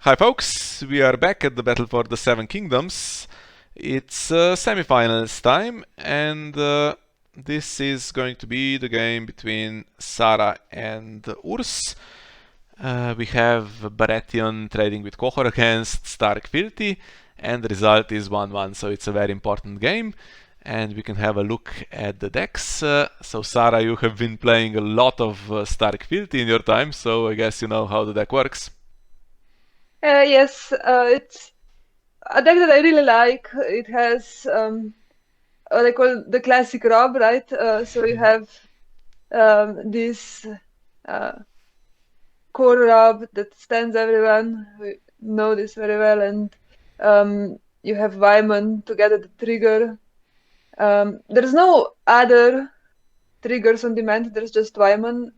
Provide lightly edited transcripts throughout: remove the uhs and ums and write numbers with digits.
Hi folks, we are back at the Battle for the Seven Kingdoms. It's semi-finals time, and this is going to be the game between Saraaa and Urs. We have Baratheon trading with Qohor against Fealty, and the result is 1-1, so it's a very important game. And we can have a look at the decks. So Saraaa, you have been playing a lot of Fealty in your time, so I guess you know how the deck works. Yes, it's a deck that I really like. It has what I call the classic Rob, right? So you have this core Rob that stands everyone. We know this very well, and you have Wyman to get at the trigger. There's no other triggers on demand. There's just Wyman.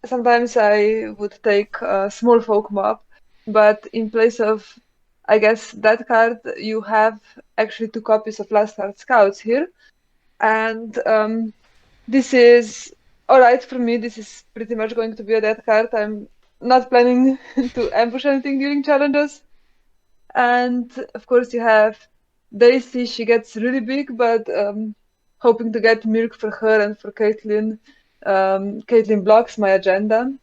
Sometimes I would take a small folk mob, but in place of, I guess, that card, you have actually 2 copies of Last Card Scouts here. And this is alright for me. This is pretty much going to be a dead card. I'm not planning to ambush anything during challenges. And of course, you have Daisy. She gets really big, but hoping to get milk for her and for Caitlyn. Caitlyn blocks my agenda.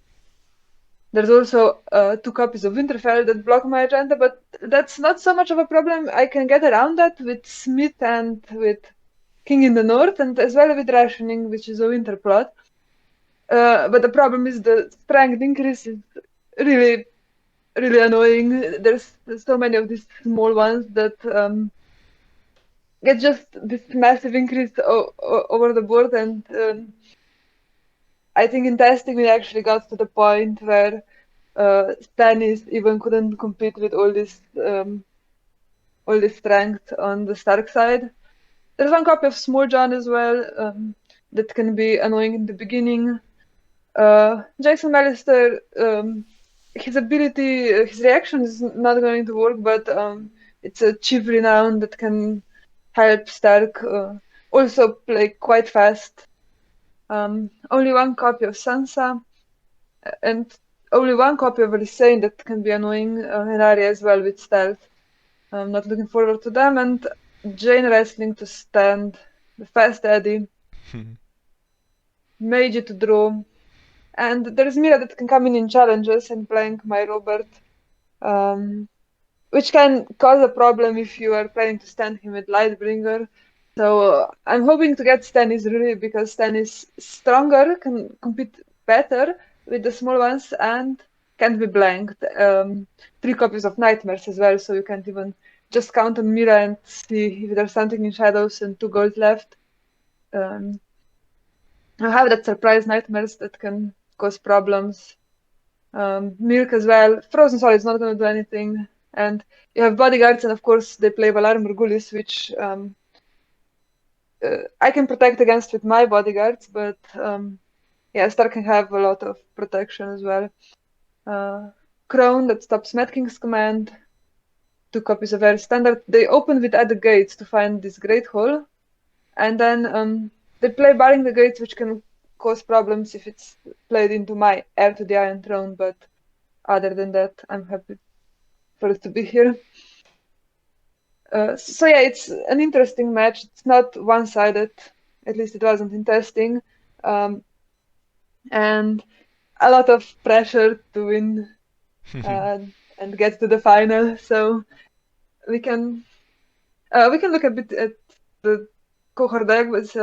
There's also 2 copies of Winterfell that block my agenda, but that's not so much of a problem. I can get around that with Smith and with King in the North, and as well with rationing, which is a winter plot. But the problem is the strength increase is really, really annoying. There's so many of these small ones that get just this massive increase over the board, and I think in testing we actually got to the point where Stannis even couldn't compete with all this strength on the Stark side. There's one copy of Small John as well that can be annoying in the beginning. Jason Mallister, his ability, his reaction is not going to work, but it's a chief renown that can help Stark also play quite fast. Only 1 copy of Sansa, and only 1 copy of Lysane that can be annoying, and Arya as well with stealth. I'm not looking forward to them, and Jane wrestling to stand, the fast Eddie, Mage to draw, and there's Mira that can come in challenges and blank my Robert, which can cause a problem if you are planning to stand him with Lightbringer. So I'm hoping to get Stannis really, because Stannis is stronger, can compete better with the small ones, and can't be blanked. 3 copies of Nightmares as well, so you can't even just count on Mira and see if there's something in shadows, and 2 gold left. I have that surprise Nightmares that can cause problems. Milk as well. Frozen Soul is not going to do anything. And you have bodyguards, and of course they play Valar Morghulis, which I can protect against with my bodyguards, but yeah, Stark can have a lot of protection as well. Crone that stops Mad King's command. 2 copies of Air Standard. They open with At the Gates to find this Great Hall, and then they play Barring the Gates, which can cause problems if it's played into my Heir to the Iron Throne, but other than that, I'm happy for it to be here. So yeah, it's an interesting match. It's not one-sided, at least it wasn't in testing, and a lot of pressure to win and get to the final. So we can look a bit at the Qohor deck, but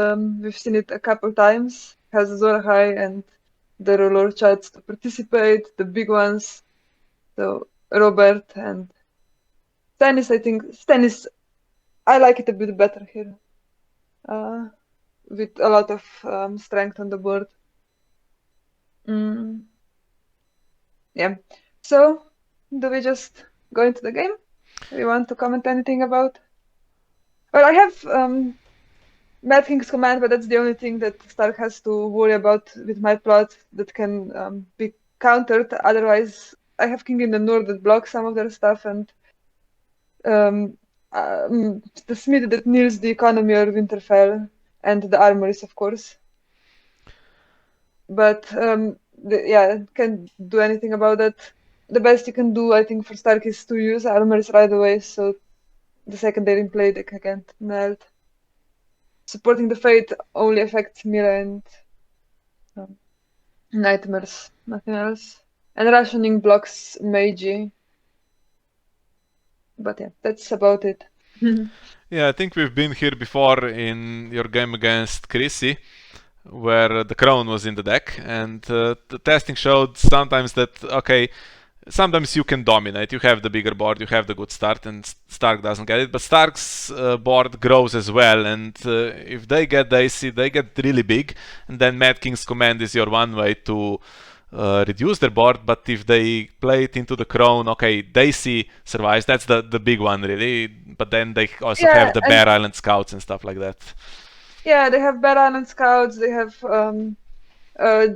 we've seen it a couple times. It has Zorahai and the Rolor Chats to participate, the big ones. So Robert and Stannis, I think Stannis, I like it a bit better here, with a lot of strength on the board. Yeah. So, do we just go into the game? Do you want to comment anything about? Well, I have Mad King's command, but that's the only thing that Stark has to worry about with my plot that can be countered. Otherwise, I have King in the North that blocks some of their stuff, and the Smith that kneels the economy of Winterfell, and the armories, of course. But yeah, can't do anything about that. the best you can do, I think, for Stark is to use armors right away, so the second they're in play, they can get nailed. Supporting the Fate only affects Mira and Nightmares, nothing else. And rationing blocks Meiji. But yeah, that's about it. Yeah, I think we've been here before in your game against Chrissy, where the crown was in the deck, and the testing showed sometimes that, okay, sometimes you can dominate. You have the bigger board, you have the good start, and Stark doesn't get it. But Stark's board grows as well, and if they get dicey, they get really big. And then Mad King's Command is your one way to reduce their board. But if they play it into the crown, okay, dicey survives. That's the big one, really. But then they also have the Bear Island Scouts and stuff like that. Yeah, they have Bear Island Scouts. They have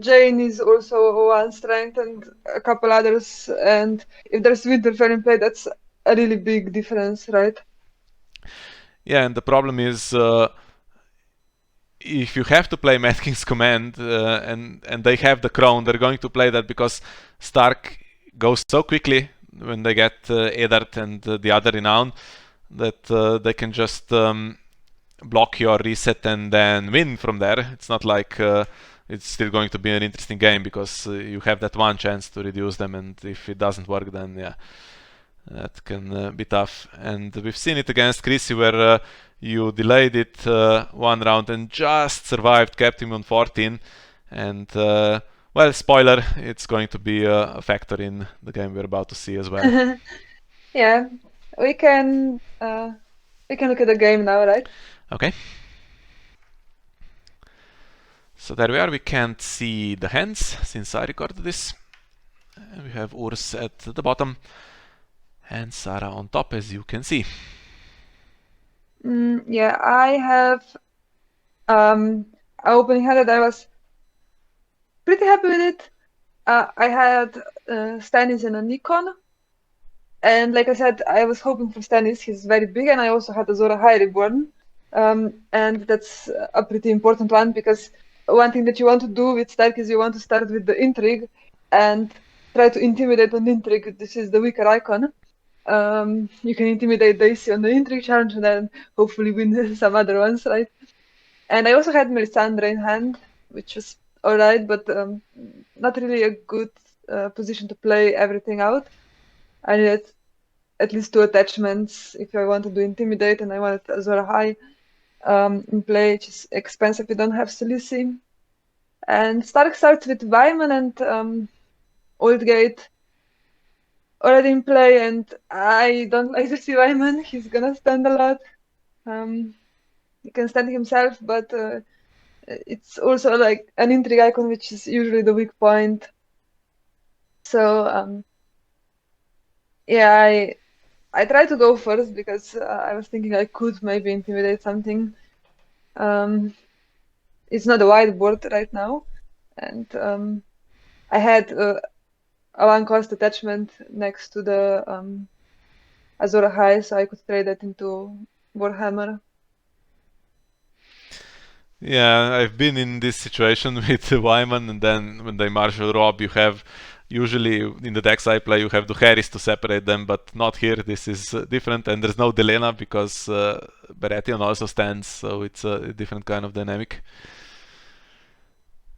Jane is also one strength and a couple others. And if there's Winterfell in play, that's a really big difference, right? Yeah, and the problem is if you have to play Mad King's Command and they have the crown, they're going to play that because Stark goes so quickly when they get Eddard and the other renown that they can just block your reset and then win from there. It's not like it's still going to be an interesting game because you have that one chance to reduce them, and if it doesn't work, then yeah, that can be tough. And we've seen it against Chrissy where you delayed it one round and just survived, kept him on 14. And well, spoiler, it's going to be a factor in the game we're about to see as well. Yeah, we can look at the game now, right? Okay. So there we are. We can't see the hands since I recorded this. And we have Urs at the bottom and Saraaa on top, as you can see. Yeah, I have opening handed. I was pretty happy with it. I had Stannis and a Nikon, and like I said, I was hoping for Stannis. He's very big, and I also had a Zora High Reborn, and that's a pretty important one because one thing that you want to do with Stark is you want to start with the intrigue and try to intimidate on intrigue. This is the weaker icon. You can intimidate Daisy on the intrigue challenge and then hopefully win some other ones, right? And I also had Melisandre in hand, which was alright, but not really a good position to play everything out. I needed at least 2 attachments if I want to do Intimidate, and I wanted Azora High in play, which is expensive if you don't have Silici. And Stark starts with Wyman and Oldgate already in play, and I don't like to see Wyman. He's gonna stand a lot. He can stand himself, but it's also like an intrigue icon, which is usually the weak point. So yeah, I tried to go first because I was thinking I could maybe intimidate something. It's not a wide board right now, and I had a 1-cost attachment next to the Azora High, so I could trade that into Warhammer. Yeah, I've been in this situation with Wyman, and then when they marshal Rob, you have usually in the decks I play, you have Duharis to separate them, but not here. This is different, and there's no Delena because Baratheon also stands, so it's a different kind of dynamic.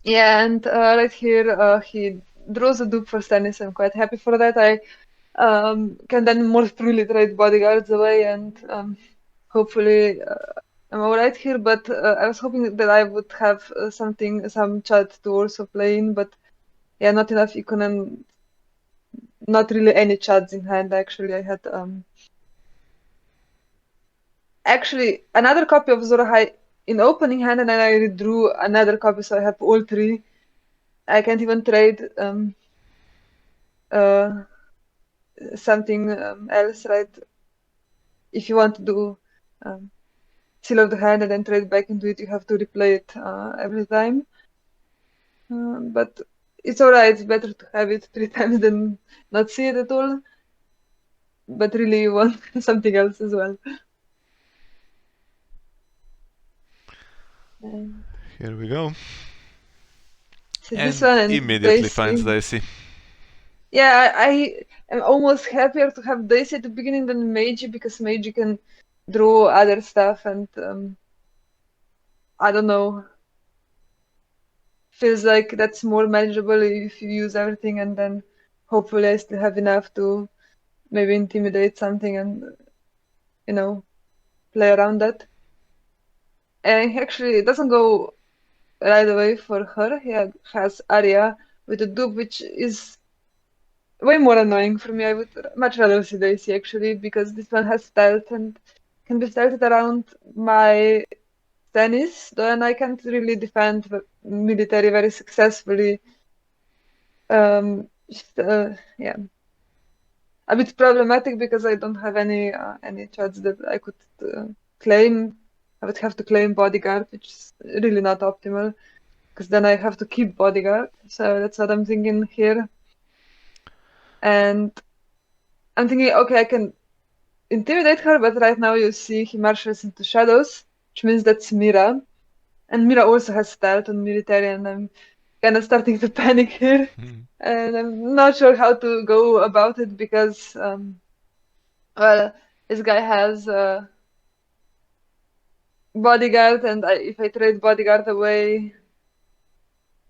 Yeah, and right here he draws a dupe for Stannis. I'm quite happy for that. I can then more freely trade bodyguards away, and hopefully I'm alright here. But I was hoping that I would have some chat to also play in, but yeah, not enough econ and not really any chats in hand. Actually, I had actually another copy of Zora High in opening hand, and then I redrew another copy, so I have all 3. I can't even trade something else, right? If you want to do Seal of the Hand and then trade back into it, you have to replay it every time. But it's alright, it's better to have it 3 times than not see it at all. But really, you want something else as well. And Here we go. so And this one and immediately Daisy. finds Daisy. Yeah, I am almost happier to have Daisy at the beginning than Meiji, because Meiji can draw other stuff, and I don't know, feels like that's more manageable if you use everything, and then hopefully I still have enough to maybe intimidate something and, you know, play around that. And actually, it doesn't go right away for her. He has Arya with a dupe, which is way more annoying for me. I would much rather see Daisy actually, because this one has stealth and can be stealthed around my Stannis, then I can't really defend the military very successfully. Yeah, a bit problematic because I don't have any charts that I could claim. I would have to claim bodyguard, which is really not optimal, because then I have to keep bodyguard. So that's what I'm thinking here. And I'm thinking, okay, I can intimidate her, but right now you see he marches into shadows, which means that's Mira. And Mira also has stealth and military, and I'm kind of starting to panic here. And I'm not sure how to go about it because, well, this guy has a bodyguard, and if I trade bodyguard away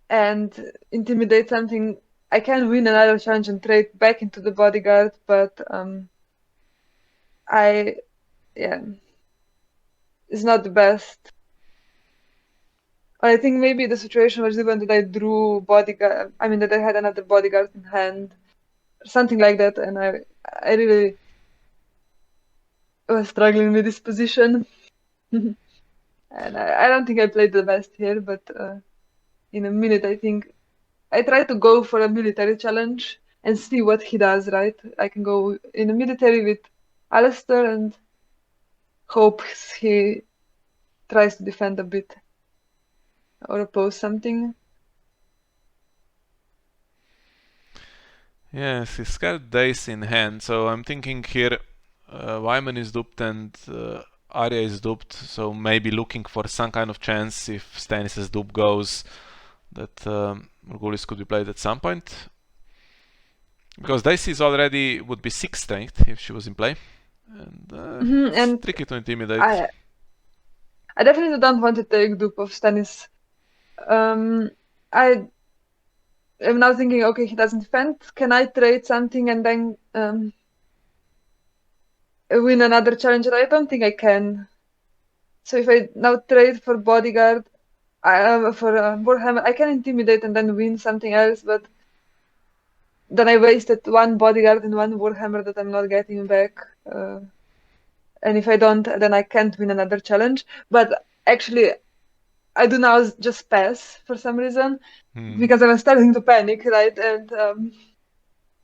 and intimidate something, I can win another challenge and trade back into the bodyguard, but yeah, it's not the best. I think maybe the situation was even that I drew bodyguard, I mean that I had another bodyguard in hand, something like that, and I really was struggling with this position. And I don't think I played the best here, but in a minute I think I try to go for a military challenge and see what he does, right? I can go in a military with Alistair and hope he tries to defend a bit or oppose something. Yes, he's got dice in hand, so I'm thinking here Wyman is duped and Arya is duped, so maybe looking for some kind of chance if Stannis' dupe goes that Morghulis could be played at some point. Because Dicey is already would be 6 strength if she was in play. And it's And tricky to intimidate. I definitely don't want to take dupe of Stannis. I am now thinking, okay, he doesn't defend. Can I trade something and then win another challenge? I don't think I can. So if I now trade for bodyguard, for Warhammer, I can intimidate and then win something else, but then I wasted one bodyguard and one Warhammer that I'm not getting back. And if I don't, then I can't win another challenge. But actually, I do now just pass for some reason because I was starting to panic, right? And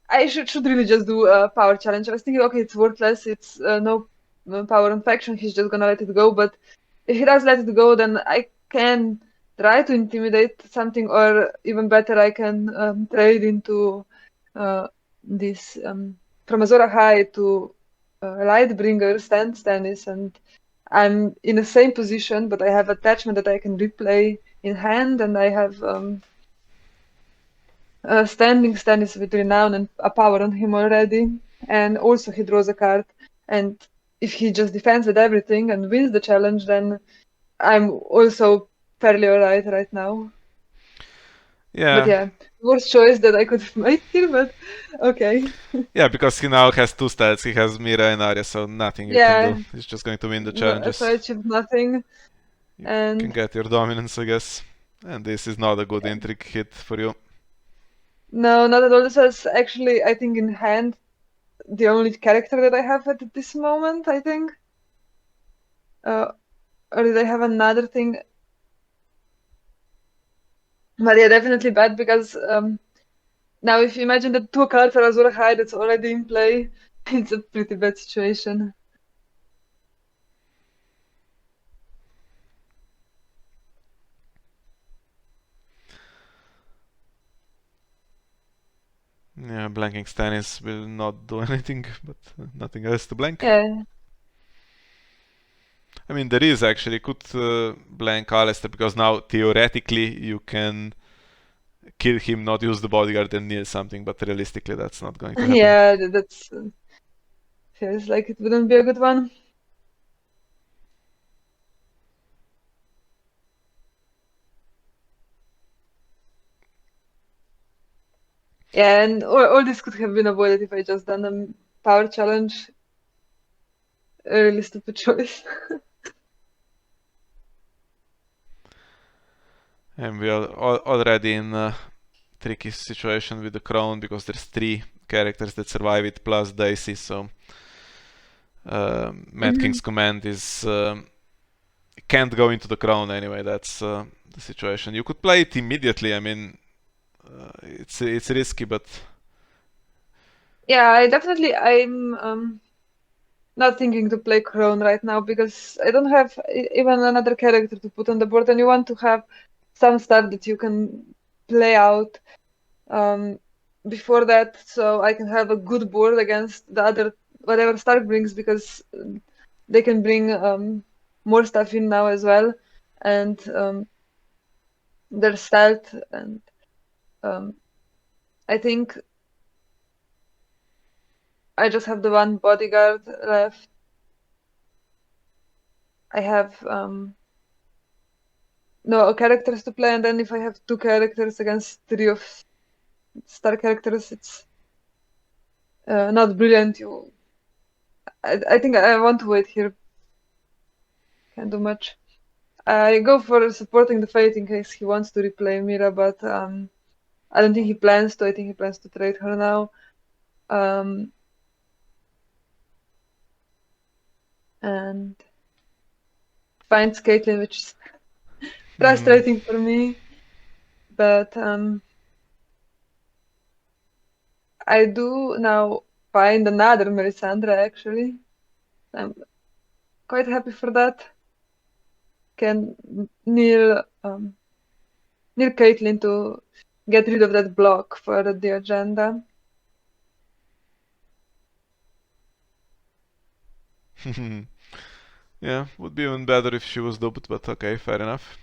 I should really just do a power challenge. I was thinking, okay, it's worthless. It's no power on faction. He's just gonna let it go. But if he does let it go, then I can try to intimidate something, or even better, I can trade into this from Azora High to Lightbringer Stannis, and I'm in the same position, but I have attachment that I can replay in hand, and I have standing Stannis with renown and a power on him already, and also he draws a card, and if he just defends with everything and wins the challenge, then I'm also fairly alright right now. Yeah. But yeah, worst choice that I could have made here, but okay. Yeah, because he now has 2 stats. He has Mira and Arya, so nothing you can do. He's just going to win the challenges. So I achieved nothing. You can get your dominance, I guess. And this is not a good intrigue hit for you. No, not at all. This was actually, I think, in hand, the only character that I have at this moment, I think. Or did I have another thing? But yeah, definitely bad, because now if you imagine that 2 cards are Azura High that's already in play, it's a pretty bad situation. Yeah, blanking Stannis will not do anything, but nothing else to blank. Yeah. I mean, there is actually, could blank Alistair, because now theoretically you can kill him, not use the bodyguard, and kneel something. But realistically, that's not going to happen. Yeah, that's feels like it wouldn't be a good one. Yeah, and all this could have been avoided if I just done a power challenge. A really stupid choice. And we are already in a tricky situation with the crown because there's 3 characters that survive it plus Daisy, so Mad King's command is can't go into the crown anyway. That's the situation. You could play it immediately. I mean, it's risky, but Yeah, I'm not thinking to play Crown right now because I don't have even another character to put on the board, and you want to have some stuff that you can play out before that, so I can have a good board against the other whatever Stark brings, because they can bring more stuff in now as well, and their stealth, and I think I just have the one bodyguard left. I have no characters to play, and then if I have 2 characters against 3 of star characters, it's not brilliant. I think I want to wait here. Can't do much. I go for supporting the Fealty in case he wants to replay Mira, but I don't think he plans to. I think he plans to trade her now. And finds Caitlyn, which is frustrating for me. But I do now find another Melisandre, actually. I'm quite happy for that. Can kneel Caitlyn to get rid of that block for the agenda. yeah, would be even better if she was duped, but okay, fair enough.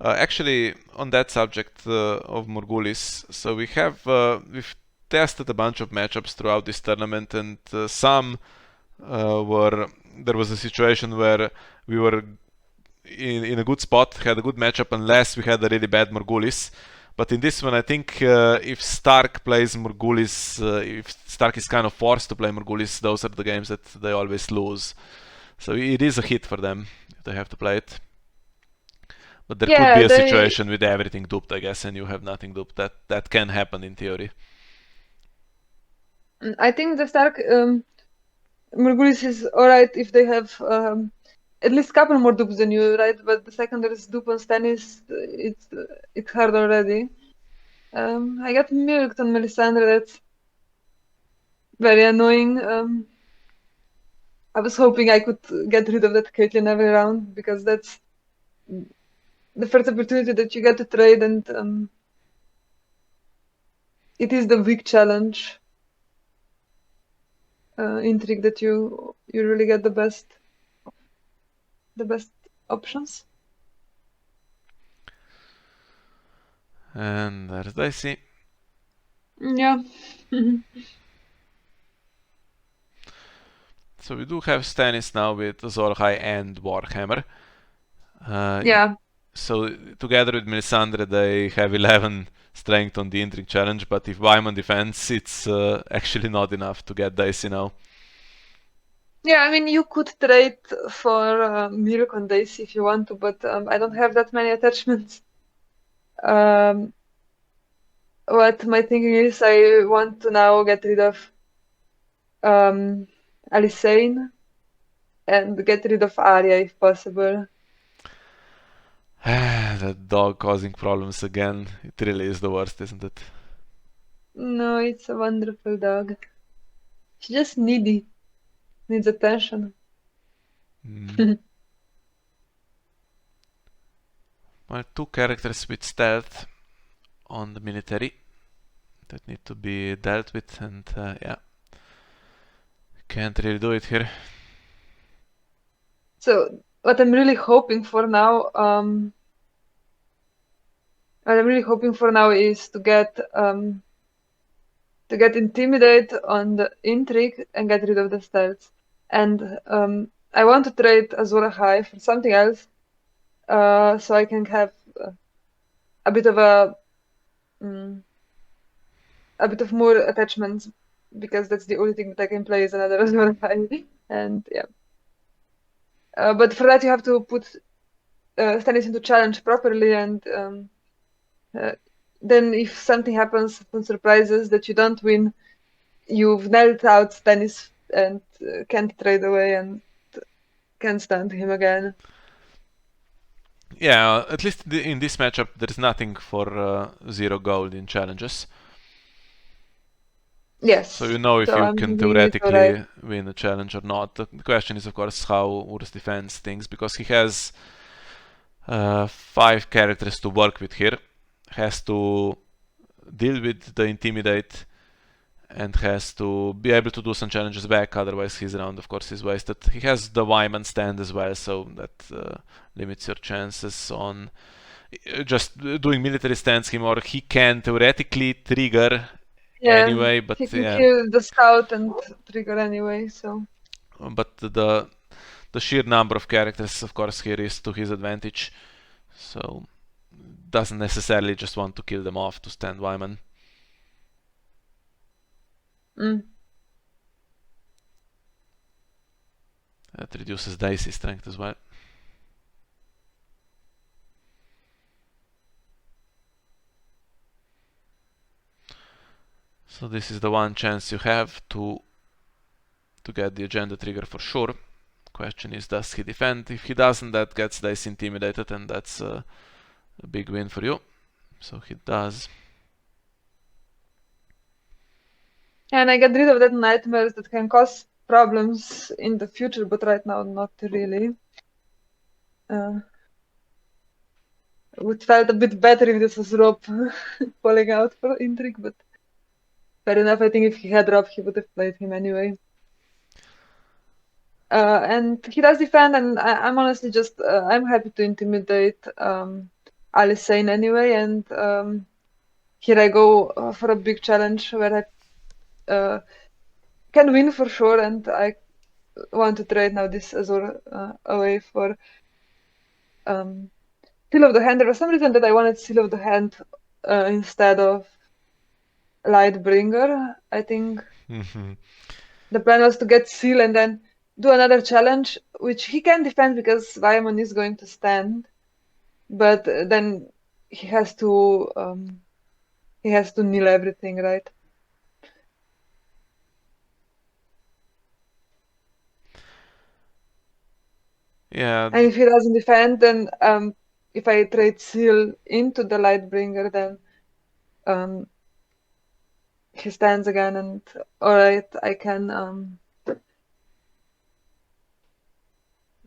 Actually, on that subject of Morgulis, so we've tested a bunch of matchups throughout this tournament, and some were there was a situation where we were in a good spot, had a good matchup, unless we had a really bad Morgulis. But in this one, I think if Stark plays Morgulis, if Stark is kind of forced to play Morgulis, those are the games that they always lose. So it is a hit for them if they have to play it. But there could be a situation with everything duped, I guess, and you have nothing duped. That can happen in theory. I think the Stark Morgulis is alright if they have at least a couple more dupes than you, right? But the second there is dupe on Stannis, it's hard already. I got milked on Melisandre. That's very annoying. I was hoping I could get rid of that Caitlyn every round, because that's the first opportunity that you get to trade, and it is the weak challenge intrigue that you really get the best options. And there's Dicey. Yeah. So we do have Stannis now with Zorhai and Warhammer. Yeah. So together with Melisandre, they have 11 strength on the intrigue challenge, but if Wyman defends, it's actually not enough to get Dicey now. Yeah, I mean, you could trade for Mirk on Daisy if you want to, but I don't have that many attachments. What my thinking is, I want to now get rid of Alysanne and get rid of Arya if possible. That dog causing problems again. It really is the worst, isn't it? No, it's a wonderful dog. She's just needy. Needs attention. Well, 2 characters with stealth on the military that need to be dealt with, and yeah, can't really do it here. So what I'm really hoping for now what I'm really hoping for now is to get Intimidate on the Intrigue and get rid of the stealth. And I want to trade Azor Ahai for something else, so I can have a bit of more attachments, because that's the only thing that I can play is another Azor Ahai. And yeah. But for that you have to put Stannis into challenge properly, and then if something happens, some surprises that you don't win, you've knelt out Stannis and can't trade away and can't stand him again. Yeah, at least in this matchup, there is nothing for 0 gold in challenges. Yes. So you know if so you I'm can thinking it's theoretically alright. win a challenge or not. The question is, of course, how Urs defends things, because he has 5 characters to work with here. Has to deal with the Intimidate and has to be able to do some challenges back, otherwise his round, of course, is wasted. He has the Wyman stand as well, so that limits your chances on just doing military stands him, or he can theoretically trigger anyway, but he can yeah. kill the scout and trigger anyway, so. But the sheer number of characters, of course, here is to his advantage, so doesn't necessarily just want to kill them off to stand Wyman. That reduces Dicey strength as well. So this is the one chance you have to get the agenda trigger for sure. Question is, does he defend? If he doesn't, that gets Dicey intimidated, and that's a big win for you. So he does. And I get rid of that nightmares that can cause problems in the future, but right now not really. It would felt a bit better if this was Rob falling out for Intrigue, but fair enough. I think if he had Rob, he would have played him anyway. And he does defend, and I'm honestly just I'm happy to intimidate Alysanne anyway, and here I go for a big challenge where I can win for sure, and I want to trade now this Azor away for Seal of the Hand. There was some reason that I wanted Seal of the Hand instead of Lightbringer. I think the plan was to get Seal and then do another challenge, which he can defend because Wyman is going to stand, but then he has to kneel everything, right? Yeah. And if he doesn't defend, then if I trade Seal into the Lightbringer, then he stands again, and alright, I can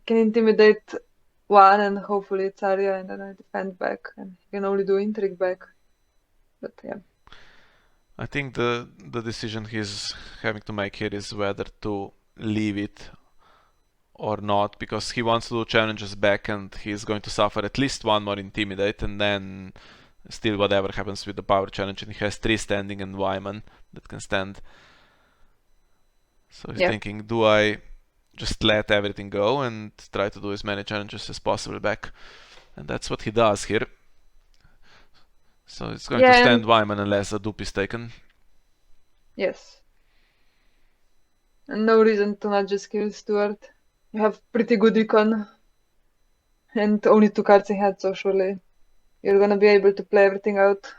intimidate one, and hopefully it's Arya, and then I defend back, and he can only do Intrigue back. But yeah. I think the decision he's having to make here is whether to leave it or not, because he wants to do challenges back and he's going to suffer at least one more Intimidate, and then still whatever happens with the power challenge, and he has 3 standing and Wyman that can stand. So he's thinking, do I just let everything go and try to do as many challenges as possible back? And that's what he does here. So it's going to stand Wyman unless a dupe is taken. Yes. And no reason to not just kill Stuart. You have pretty good econ. And only 2 cards in hand, so surely you're gonna be able to play everything out.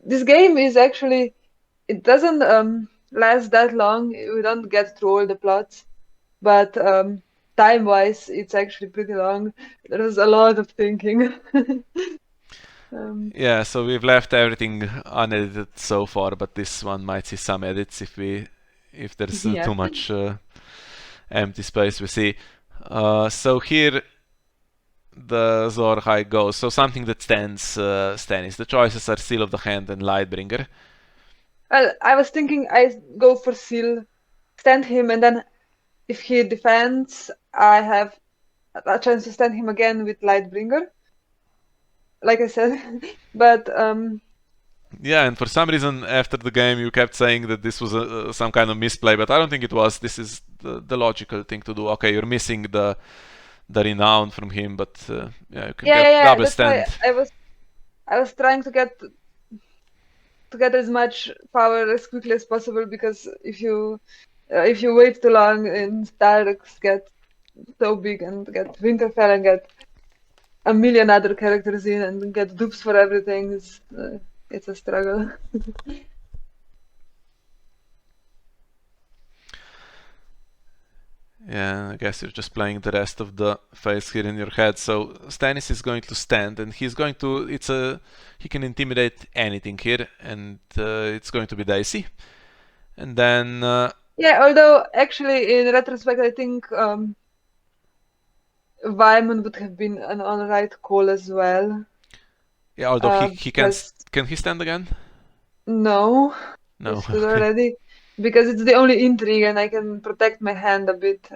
This game is actually, it doesn't last that long. We don't get through all the plots, but time-wise, it's actually pretty long. There was a lot of thinking. Yeah, so we've left everything unedited so far, but this one might see some edits if there's too much empty space we see. So here the Azor Ahai goes. So something that stands Stannis. The choices are Seal of the Hand and Lightbringer. Well, I was thinking I go for Seal, stand him, and then if he defends, I have a chance to stand him again with Lightbringer, like I said. But Yeah, and for some reason after the game you kept saying that this was some kind of misplay, but I don't think it was. This is the logical thing to do. Okay, you're missing the renown from him, but yeah, you can get yeah. double That's why stand. I was trying to get as much power as quickly as possible, because if you wait too long and Starks get so big and get Winterfell and get a million other characters in and get dupes for everything, it's a struggle. Yeah, I guess you're just playing the rest of the phase here in your head. So Stannis is going to stand, and he's going to. He can intimidate anything here, and it's going to be dicey. And then Yeah, although actually in retrospect, I think Wyman would have been an alright call as well. yeah, although he Because can he stand again? no, he No, stood okay. already, because it's the only intrigue and I can protect my hand a bit.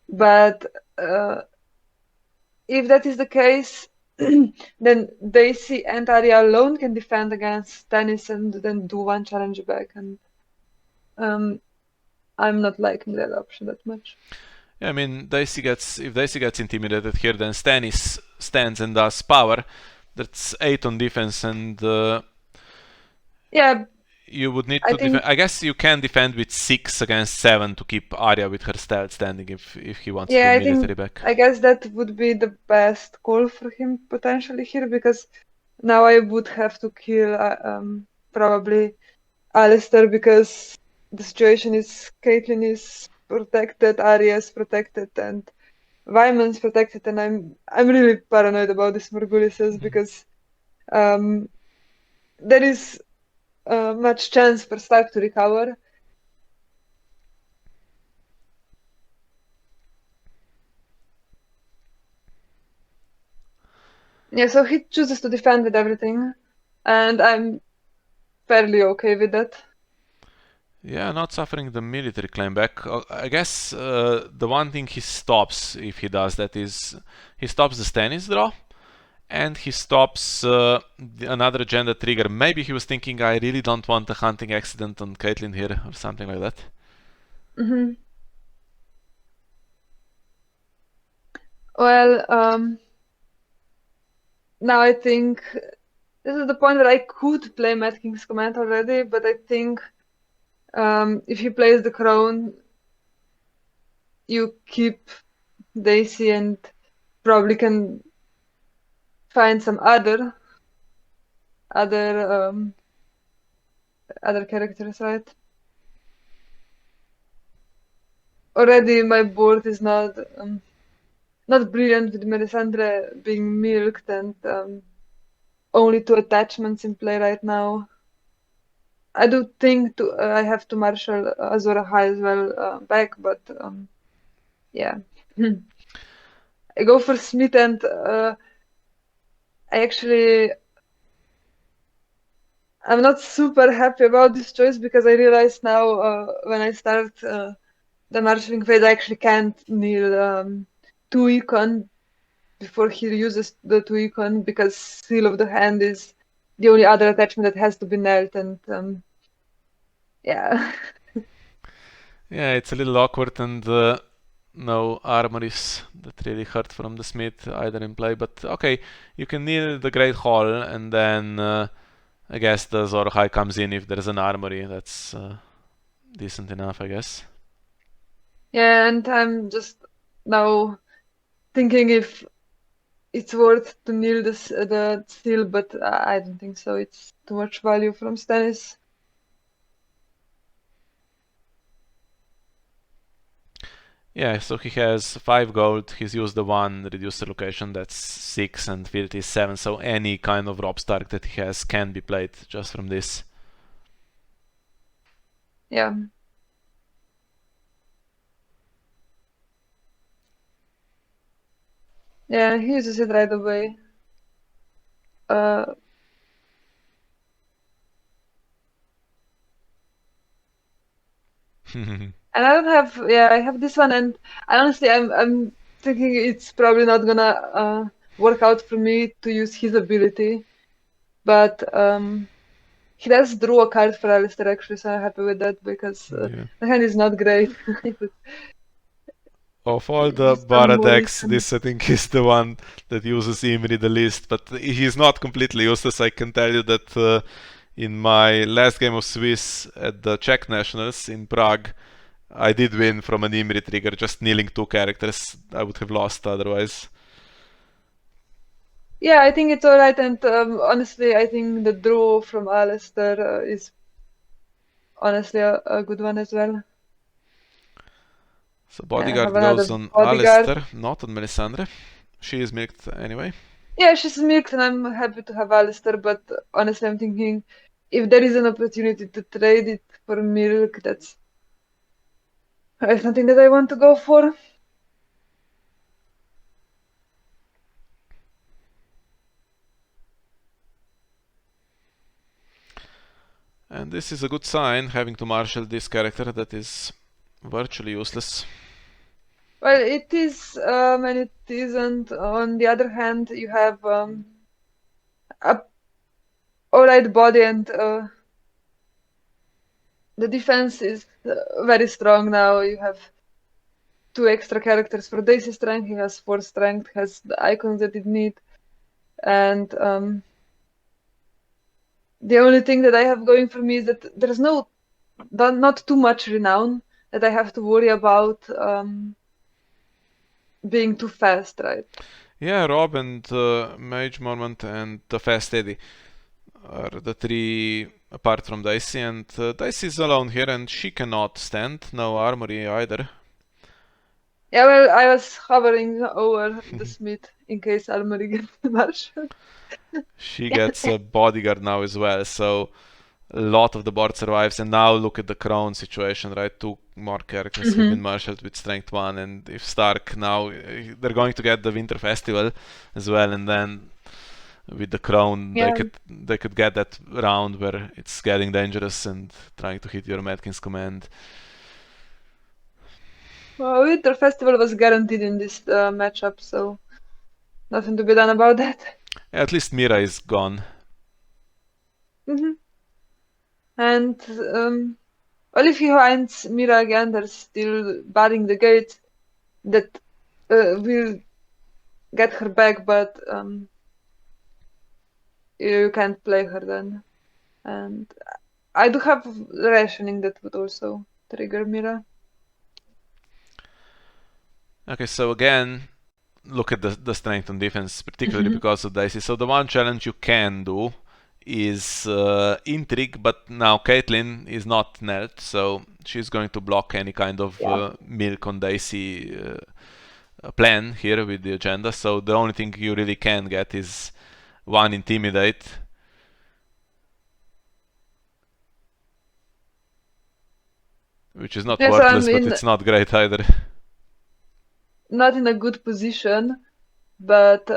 But if that is the case, then Daisy and Arya alone can defend against Stannis and then do one challenge back, and I'm not liking that option that much. Yeah, I mean, if Daisy gets intimidated here, then Stannis stands and does power. That's 8 on defense, and Yeah, you would need I to defend. think I guess you can defend with 6 against 7 to keep Arya with her stealth standing if he wants to do yeah, military back. I guess that would be the best call for him potentially here, because now I would have to kill probably Alistair, because the situation is Caitlyn is protected, Arya is protected, and Wyman's protected, and I'm really paranoid about this Morgulises, because um, there is much chance for Stark to recover. Yeah, so he chooses to defend with everything, and I'm fairly okay with that. Yeah, not suffering the military claim back. I guess the one thing he stops if he does that is he stops the Stannis draw, and he stops another agenda trigger. Maybe he was thinking, I really don't want a hunting accident on Caitlyn here, or something like that. Mm-hmm. Well, now I think this is the point where I could play Mad King's Command already, but I think if he plays the Crown, you keep Daisy and probably can find some other characters, right? Already my board is not brilliant with Melisandre being milked and only 2 attachments in play right now. I do think I have to marshal Azor Ahai as well back, but yeah. I go for Smith, and I'm not super happy about this choice, because I realize now when I start the marshalling phase, I actually can't kneel 2 econ before he uses the 2 econ, because Seal of the Hand is the only other attachment that has to be knelt, and yeah. Yeah, it's a little awkward, and no armories that really hurt from the Smith either in play. But okay, you can kneel the Great Hall, and then I guess the Azor Ahai comes in if there's an armory. That's decent enough, I guess. Yeah, and I'm just now thinking if it's worth to kneel the Seal, but I don't think so. It's too much value from Stannis. Yeah, so he has 5 gold, he's used the 1 reducer location, that's 6, and Fealty is 7, so any kind of Robb Stark that he has can be played just from this. Yeah. Yeah, he uses it right away. Uh, and I don't have, yeah, I have this one, and I honestly, I'm thinking it's probably not gonna work out for me to use his ability, but he does draw a card for Alistair actually, so I'm happy with that because Yeah. the hand is not great. Of all the Some Bara more decks, instant. this I think is the one that uses Imri the least, but he's not completely useless. I can tell you that in my last game of Swiss at the Czech Nationals in Prague, I did win from an Imri trigger, just kneeling 2 characters. I would have lost otherwise. Yeah, I think it's alright, and honestly, I think the draw from Alistair is honestly a good one as well. So And I bodyguard have another goes on bodyguard. Alistair, not on Melisandre. She is milked anyway. Yeah, she's mixed, and I'm happy to have Alistair, but honestly, I'm thinking if there is an opportunity to trade it for milk, that's something that I want to go for. And this is a good sign, having to marshal this character that is virtually useless. Well, it is, and it isn't. On the other hand, you have a alright body, and the defense is very strong now. You have 2 extra characters for Daisy strength. He has 4 strength, has the icons that it need, and the only thing that I have going for me is that there's not too much renown that I have to worry about being too fast, right? Yeah, Rob and Mage Mormont and the Fast Eddie are the 3 apart from Dicey, and Dicey is alone here and she cannot stand, no armory either. Yeah, well, I was hovering over the smith in case Almari gets marshaled. She gets a bodyguard now as well, so a lot of the board survives. And now look at the crown situation, right? 2 more characters have been marshaled with strength 1, and if Stark now, they're going to get the Winter Festival as well, and then with the crown Yeah. they could get that round where it's getting dangerous and trying to hit your Mad King's command. Well, Winter Festival was guaranteed in this matchup, so nothing to be done about that. Yeah, at least Mira is gone. And well, if he finds Mira again, they're still barring the gate that will get her back, but you can't play her then. And I do have rationing that would also trigger Mira. Okay, so again, look at the strength and defense, particularly because of Dicey. So the one challenge you can do is intrigue, but now Caitlyn is not knelt, so she's going to block any kind of milk on Dicey plan here with the agenda. So the only thing you really can get is 1 intimidate. Which is not worthless, but it's not great either. Not in a good position, but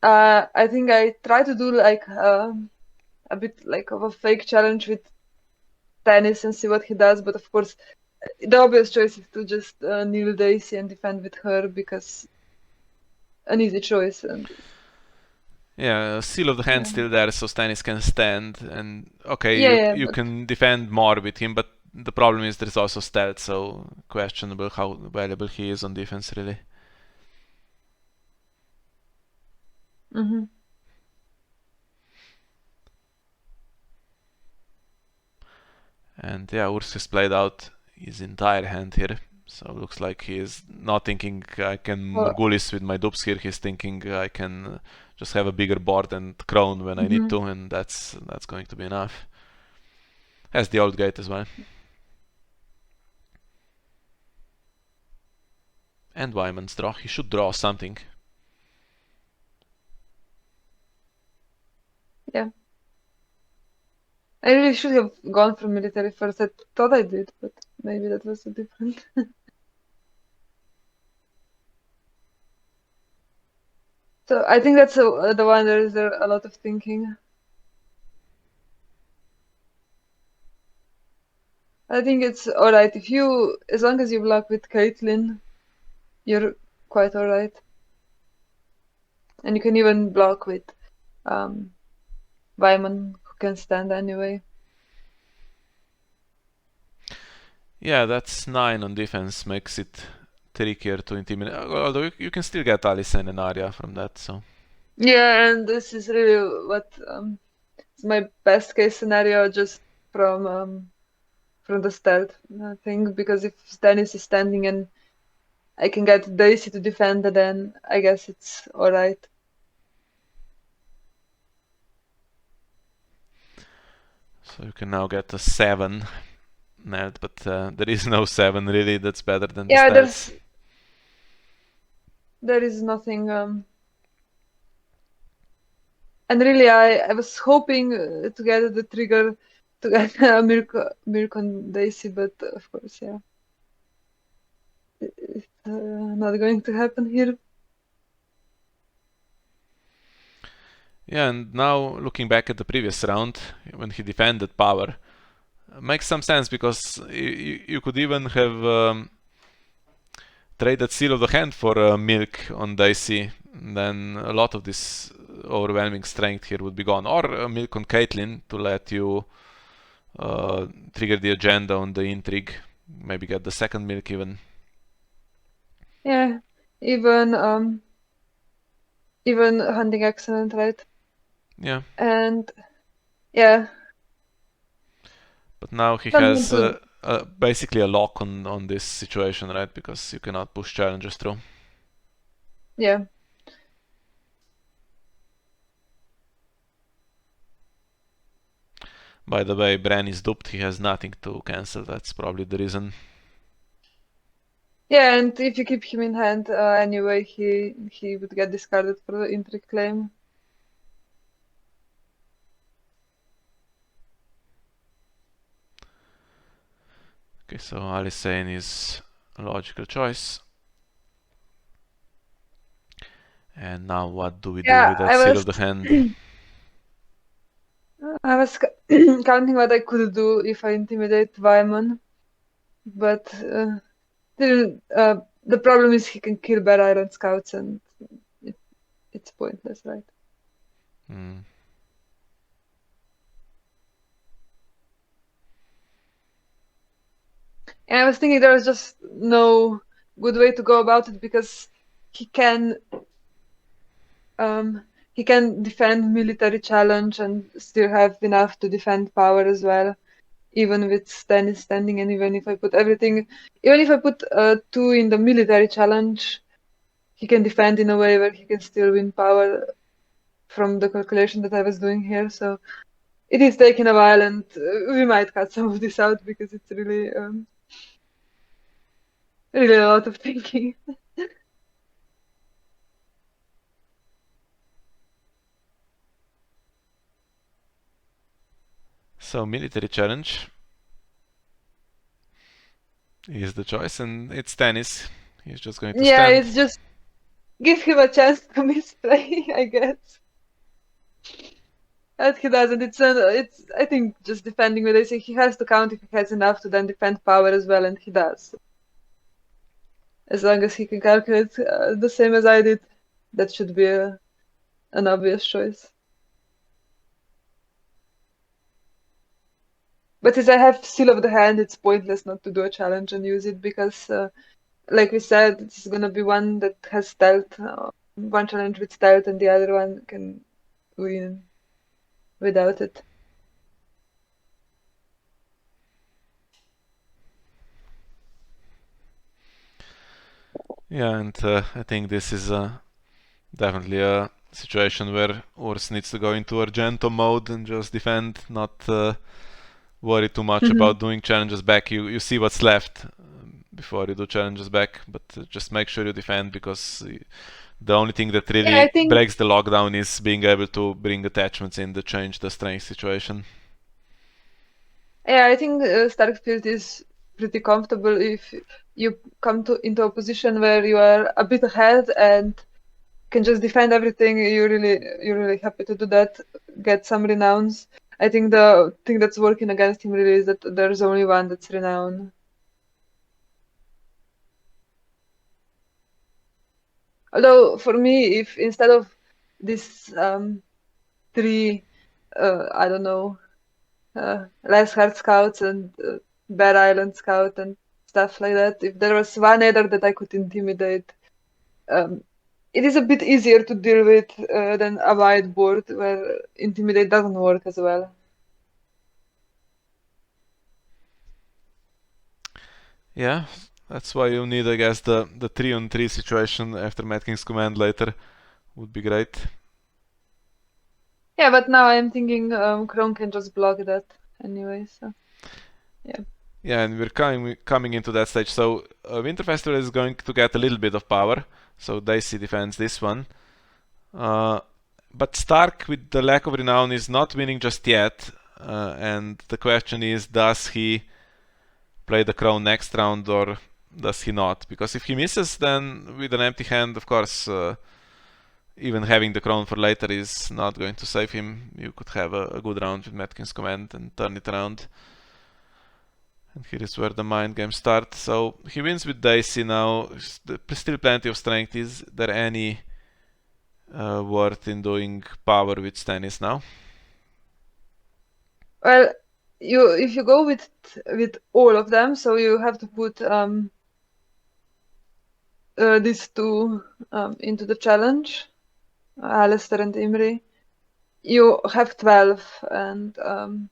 I think I try to do like a bit like of a fake challenge with Tennis and see what he does, but of course the obvious choice is to just kneel Daisy and defend with her because an easy choice. And yeah, seal of the hand still there, so Stannis can stand, and okay, you can defend more with him, but the problem is there's also stealth, so questionable how valuable he is on defense, really. And yeah, Urs has played out his entire hand here, so looks like he is not thinking I can Morgulis with my dupes here. He's thinking I can just have a bigger board and crown when I need to, and that's going to be enough. Has the old gate as well. And Wyman's draw. He should draw something. Yeah. I really should have gone for military first. I thought I did, but maybe that was so different. So I think that's the one where is there a lot of thinking. I think it's alright. As long as you block with Caitlyn, you're quite alright. And you can even block with Wyman, who can stand anyway. Yeah, that's 9 on defense, makes it trickier to intimidate. Although you can still get Alyssa and Arya from that, so. Yeah, and this is really what is my best case scenario, just from the start, I think, because if Stannis is standing and I can get Daisy to defend, then I guess it's alright. So you can now get a 7 net, but there is no 7 really that's better than the Yeah, stats. there is nothing. And really, I was hoping to get the trigger to get Milk on Daisy, but of course, yeah, it's not going to happen here. Yeah, and now looking back at the previous round, when he defended power, makes some sense because you could even have traded Seal of the Hand for Milk on Daisy, then a lot of this overwhelming strength here would be gone. Or Milk on Caitlyn to let you trigger the agenda on the intrigue, maybe get the second Milk even. Yeah, even hunting excellent, right? Yeah. And yeah. But now he Something has to- basically a lock on this situation, right? Because you cannot push challenges through. Yeah. By the way, Bran is duped. He has nothing to cancel. That's probably the reason. Yeah, and if you keep him in hand, anyway, he would get discarded for the intrigue claim. Okay, so Alysanne is a logical choice. And now what do we do with that Seal of the Hand? I was counting what I could do if I intimidate Wyman, but still, the problem is he can kill Bear Iron Scouts, and it's pointless, right? Hmm. And I was thinking there was just no good way to go about it because he can defend military challenge and still have enough to defend power as well, even with Stannis standing. And even if I put 2 in the military challenge, he can defend in a way where he can still win power from the calculation that I was doing here. So it is taking a while, and we might cut some of this out because it's really really a lot of thinking. So military challenge is the choice, and it's Stannis. He's just going to Yeah, stand. it's just give him a chance to misplay, I guess. But he doesn't. It's I think just defending what I say. He has to count if he has enough to then defend power as well, and he does. As long as he can calculate the same as I did, that should be an obvious choice. But since I have Seal of the Hand, it's pointless not to do a challenge and use it because, like we said, it's gonna be one that has stealth, one challenge with stealth, and the other one can win without it. Yeah, and I think this is definitely a situation where Urs needs to go into Argento mode and just defend, not worry too much about doing challenges back. You see what's left before you do challenges back, but just make sure you defend because the only thing that really breaks the lockdown is being able to bring attachments in that change the strength situation. Yeah, I think Starkfield is pretty comfortable if you come into a position where you are a bit ahead and can just defend everything. You're really happy to do that, get some renowns. I think the thing that's working against him really is that there's only one that's renowned. Although for me, if instead of this 3, I don't know, Last Hard Scouts and Bear Island Scout and stuff like that, if there was one adder that I could intimidate, it is a bit easier to deal with than a whiteboard where intimidate doesn't work as well. Yeah, that's why you need, I guess, the 3-on-3 situation after Mad King's command later would be great. Yeah, but now I'm thinking Krone can just block that anyway, so yeah. Yeah, and we're coming into that stage. So Winter Festival is going to get a little bit of power. So Dicey defends this one. But Stark, with the lack of renown, is not winning just yet. And the question is, does he play the crown next round or does he not? Because if he misses, then with an empty hand, of course, even having the crown for later is not going to save him. You could have a good round with Mad King's command and turn it around. And here is where the mind game starts. So he wins with Dicey now. Still plenty of strength. Is there any worth in doing power with Stannis now? Well, if you go with all of them, so you have to put these two into the challenge, Alistair and Imri. You have 12, and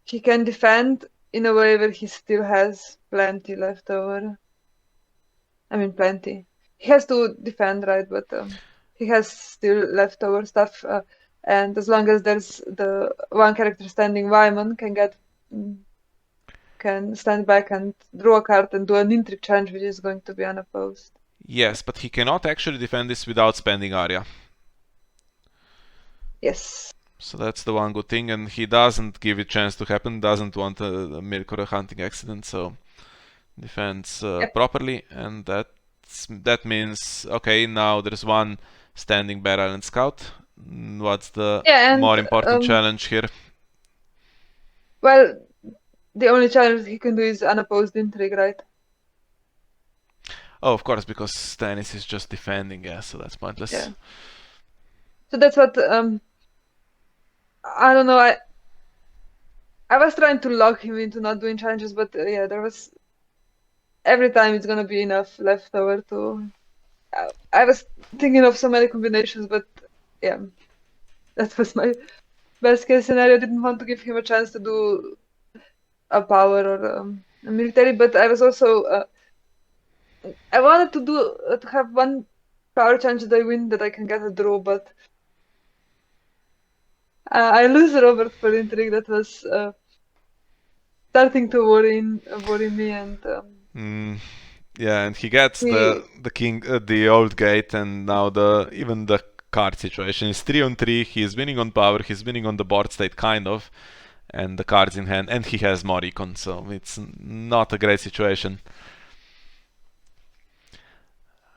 he can defend in a way where he still has plenty left over. I mean, plenty. He has to defend, right? But he has still leftover stuff. And as long as there's the one character standing, Wyman can stand back and draw a card and do an intrigue challenge, which is going to be unopposed. Yes, but he cannot actually defend this without spending Arya. Yes. So that's the one good thing, and he doesn't give it chance to happen, doesn't want a milk or a hunting accident, so defends properly, and that means, okay, now there's one standing Bear Island Scout. What's the more important challenge here? Well, the only challenge he can do is unopposed intrigue, right? Oh, of course, because Stannis is just defending, yeah, so that's pointless. Yeah. So that's what I don't know. I was trying to lock him into not doing challenges, but yeah, there was every time it's gonna be enough left over to. I was thinking of so many combinations, but yeah, that was my best case scenario. I didn't want to give him a chance to do a power or a military, but I was also I wanted to have one power challenge that I win that I can get a draw, but I lose Robert for intrigue. That was starting to worry me, and yeah, and he gets the king, the old gate, and now even the card situation is 3-on-3. He's winning on power, he's winning on the board state, kind of, and the cards in hand, and he has more econ, so it's not a great situation.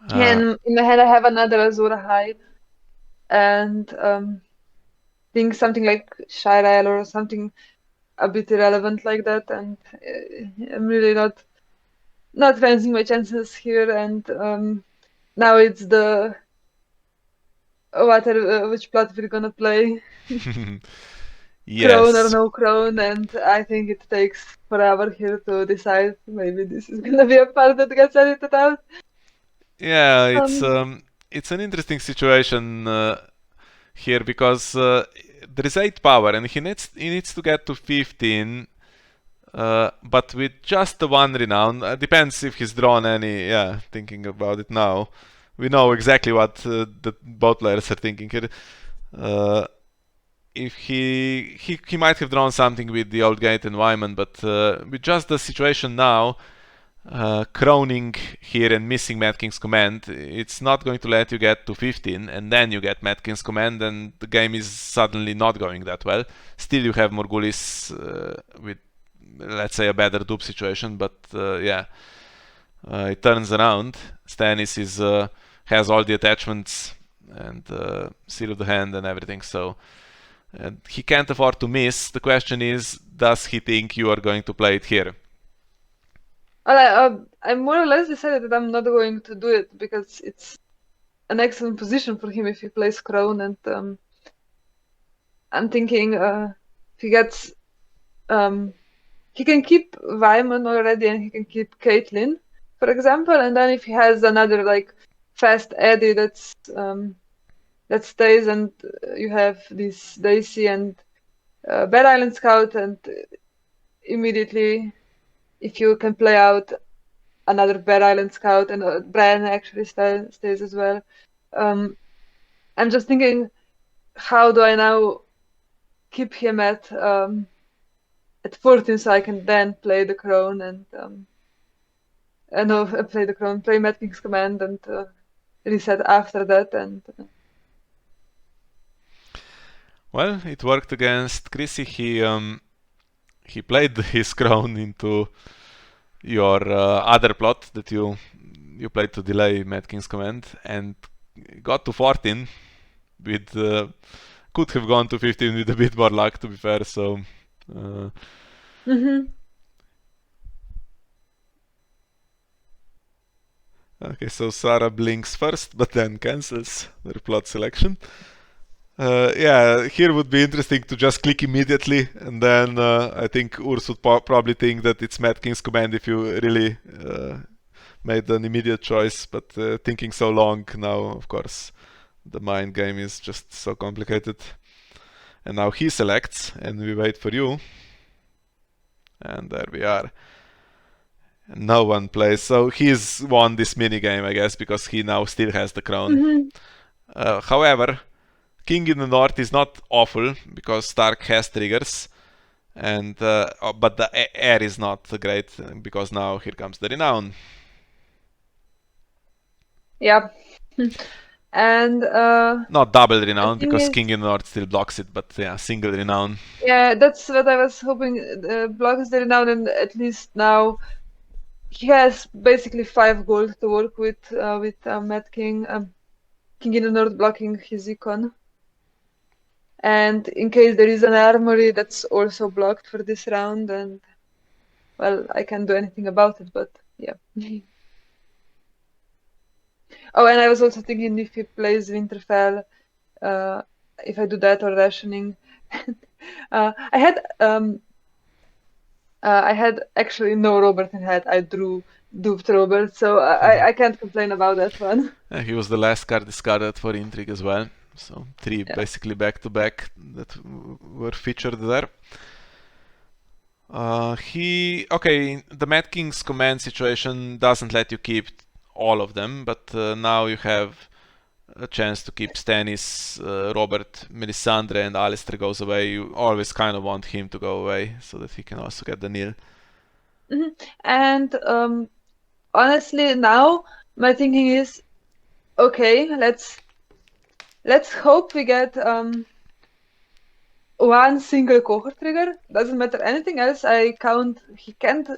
And in my head, I have another Azura Hide, and think something like Shirel or something a bit irrelevant like that, and I'm really not fancying my chances here. And now it's the which plot we're gonna play. Yes. Crown or no crown, and I think it takes forever here to decide. Maybe this is gonna be a part that gets edited out. Yeah, it's an interesting situation here because there is 8 power and he needs to get to 15, but with just the 1 renown. Depends if he's drawn any. Yeah, thinking about it now, we know exactly what the both players are thinking here. If he might have drawn something with the old gate and Wyman, but with just the situation now, crowning here and missing Mad King's command, it's not going to let you get to 15, and then you get Mad King's command, and the game is suddenly not going that well. Still, you have Morghulis with, let's say, a better dupe situation, but yeah, it turns around. Stannis has all the attachments and seal of the hand and everything, so And he can't afford to miss. The question is, does he think you are going to play it here? Well, I more or less decided that I'm not going to do it because it's an excellent position for him if he plays Crown, and I'm thinking if he gets he can keep Wyman already, and he can keep Caitlyn, for example, and then if he has another like fast Eddie that stays, and you have this Daisy and Bad Island Scout, and immediately if you can play out another Bad Island Scout, and Brian actually stays as well. I'm just thinking, how do I now keep him at 14 so I can then play the Crown and play the Crown, play Mad King's Command, and reset after that. And well, it worked against Chrissy. He played his Crown into your other plot that you played to delay Mad King's Command, and got to 14 with could have gone to 15 with a bit more luck, to be fair. So okay, so Saraaa blinks first, but then cancels their plot selection. Yeah, here would be interesting to just click immediately, and then I think Urs would probably think that it's Mad King's Command if you really made an immediate choice, but thinking so long now, of course, the mind game is just so complicated. And now he selects, and we wait for you. And there we are. No one plays, so he's won this mini game, I guess, because he now still has the crown. However, King in the North is not awful because Stark has triggers, and but the air is not great because now here comes the renown. Yeah, and not double renown because King in the North still blocks it, but yeah, single renown. Yeah, that's what I was hoping. Blocks the renown, and at least now he has basically 5 gold to work with Mad King. King in the North blocking his econ. And in case there is an armory that's also blocked for this round, and well, I can't do anything about it, but yeah. Oh, and I was also thinking if he plays Winterfell, if I do that or rationing. I had actually no Robert in hand. I drew duped Robert, so I can't complain about that one. He was the last card discarded for Intrigue as well. So 3 basically back to back that were featured there. The Mad King's Command situation doesn't let you keep all of them, but now you have a chance to keep Stannis, Robert, Melisandre, and Alistair goes away. You always kind of want him to go away so that he can also get the nil. And honestly, now my thinking is, okay, let's hope we get one single Qohor trigger. Doesn't matter anything else. I count he can't.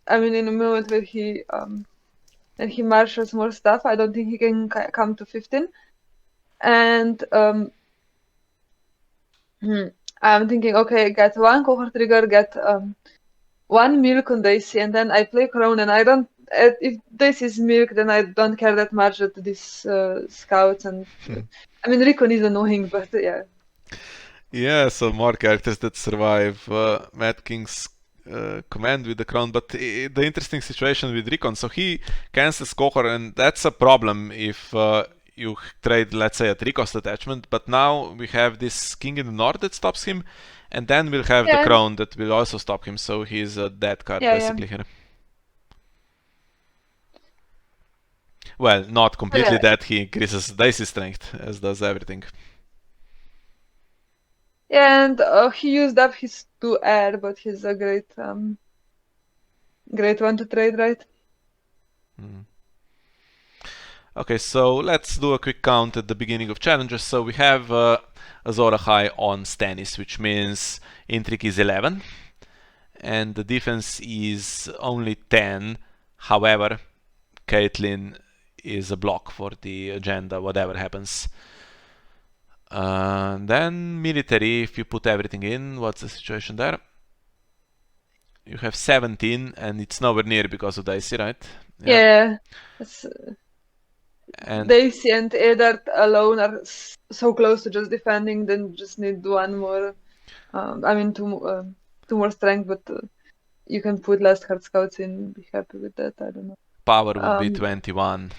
I mean, in a moment where he marshals more stuff, I don't think he can come to 15. And I'm thinking, okay, get one Qohor trigger, get one milk on Daisy, and then I play Crown, and I don't. If this is milk, then I don't care that much that these scouts and I mean Rickon is annoying, but yeah. Yeah, so more characters that survive Mad King's Command with the Crown, but the interesting situation with Rickon, so he cancels Qohor, and that's a problem if you trade, let's say, a 3-cost attachment, but now we have this King in the North that stops him, and then we'll have the Crown that will also stop him, so he's a dead card basically here. Well, not completely dead, he increases Daisy strength, as does everything. And he used up his 2 air, but he's a great one to trade, right? Okay, so let's do a quick count at the beginning of challenges. So we have Azor Ahai on Stannis, which means Intrigue is 11, and the defense is only 10. However, Caitlyn is a block for the agenda, whatever happens. Then military, if you put everything in, what's the situation there? You have 17 and it's nowhere near because of Daisy, right? Yeah. And Daisy and Eddard alone are so close to just defending, then just need one more. I mean, two more strength, but you can put last hard scouts in. Be happy with that. I don't know. power would be 21.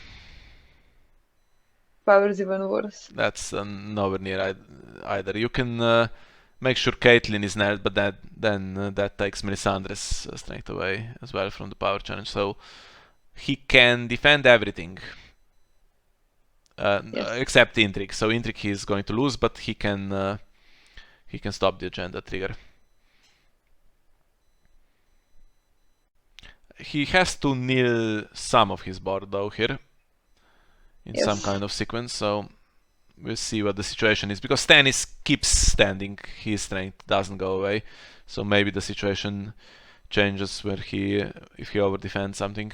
Power is even worse. That's nowhere near either. You can make sure Caitlyn is near, but then that takes Melisandre's strength away as well from the power challenge. So he can defend everything. Yes. Except Intrigue. So Intrigue he is going to lose, but he can stop the agenda trigger. He has to kneel some of his board though here in Yes. some kind of sequence. So we'll see what the situation is, because Stannis keeps standing. His strength doesn't go away. So maybe the situation changes where if he over defends something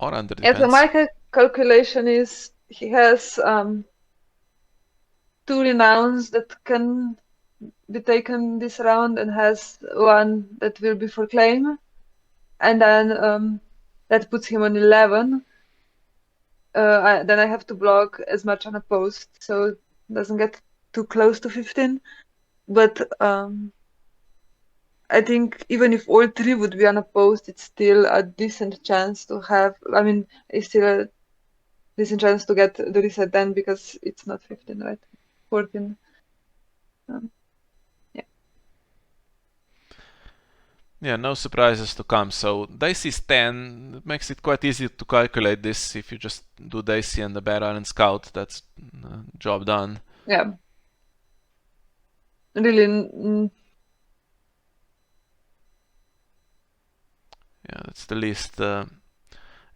or under defense. Yeah, so my calculation is he has 2 renowns that can be taken this round and has 1 that will be for claim, and then that puts him on 11. Then I have to block as much unopposed, so it doesn't get too close to 15. But I think even if all 3 would be unopposed, it's still a decent chance to have. I mean, it's still a decent chance to get the reset then, because it's not 15, right? 14. Yeah, no surprises to come. So Daisy is 10. It makes it quite easy to calculate this. If you just do Daisy and the Bear Island Scout, that's job done. Yeah. Really. Yeah, that's the least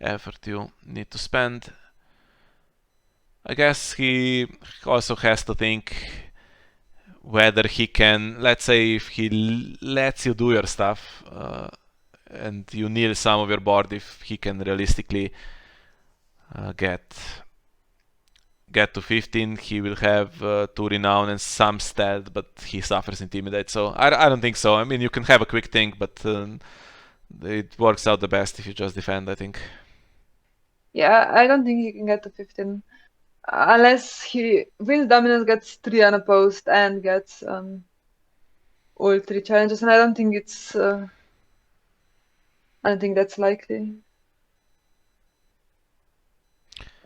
effort you need to spend. I guess he also has to think whether he can, let's say if he lets you do your stuff and you kneel some of your board, if he can realistically get to 15, he will have 2 renown and some stealth, but he suffers intimidate. So I don't think so. I mean, you can have a quick think, but it works out the best if you just defend, I think. Yeah, I don't think he can get to 15 unless he wins dominance, gets 3 unopposed, and gets all 3 challenges, and I don't think it's. I don't think that's likely.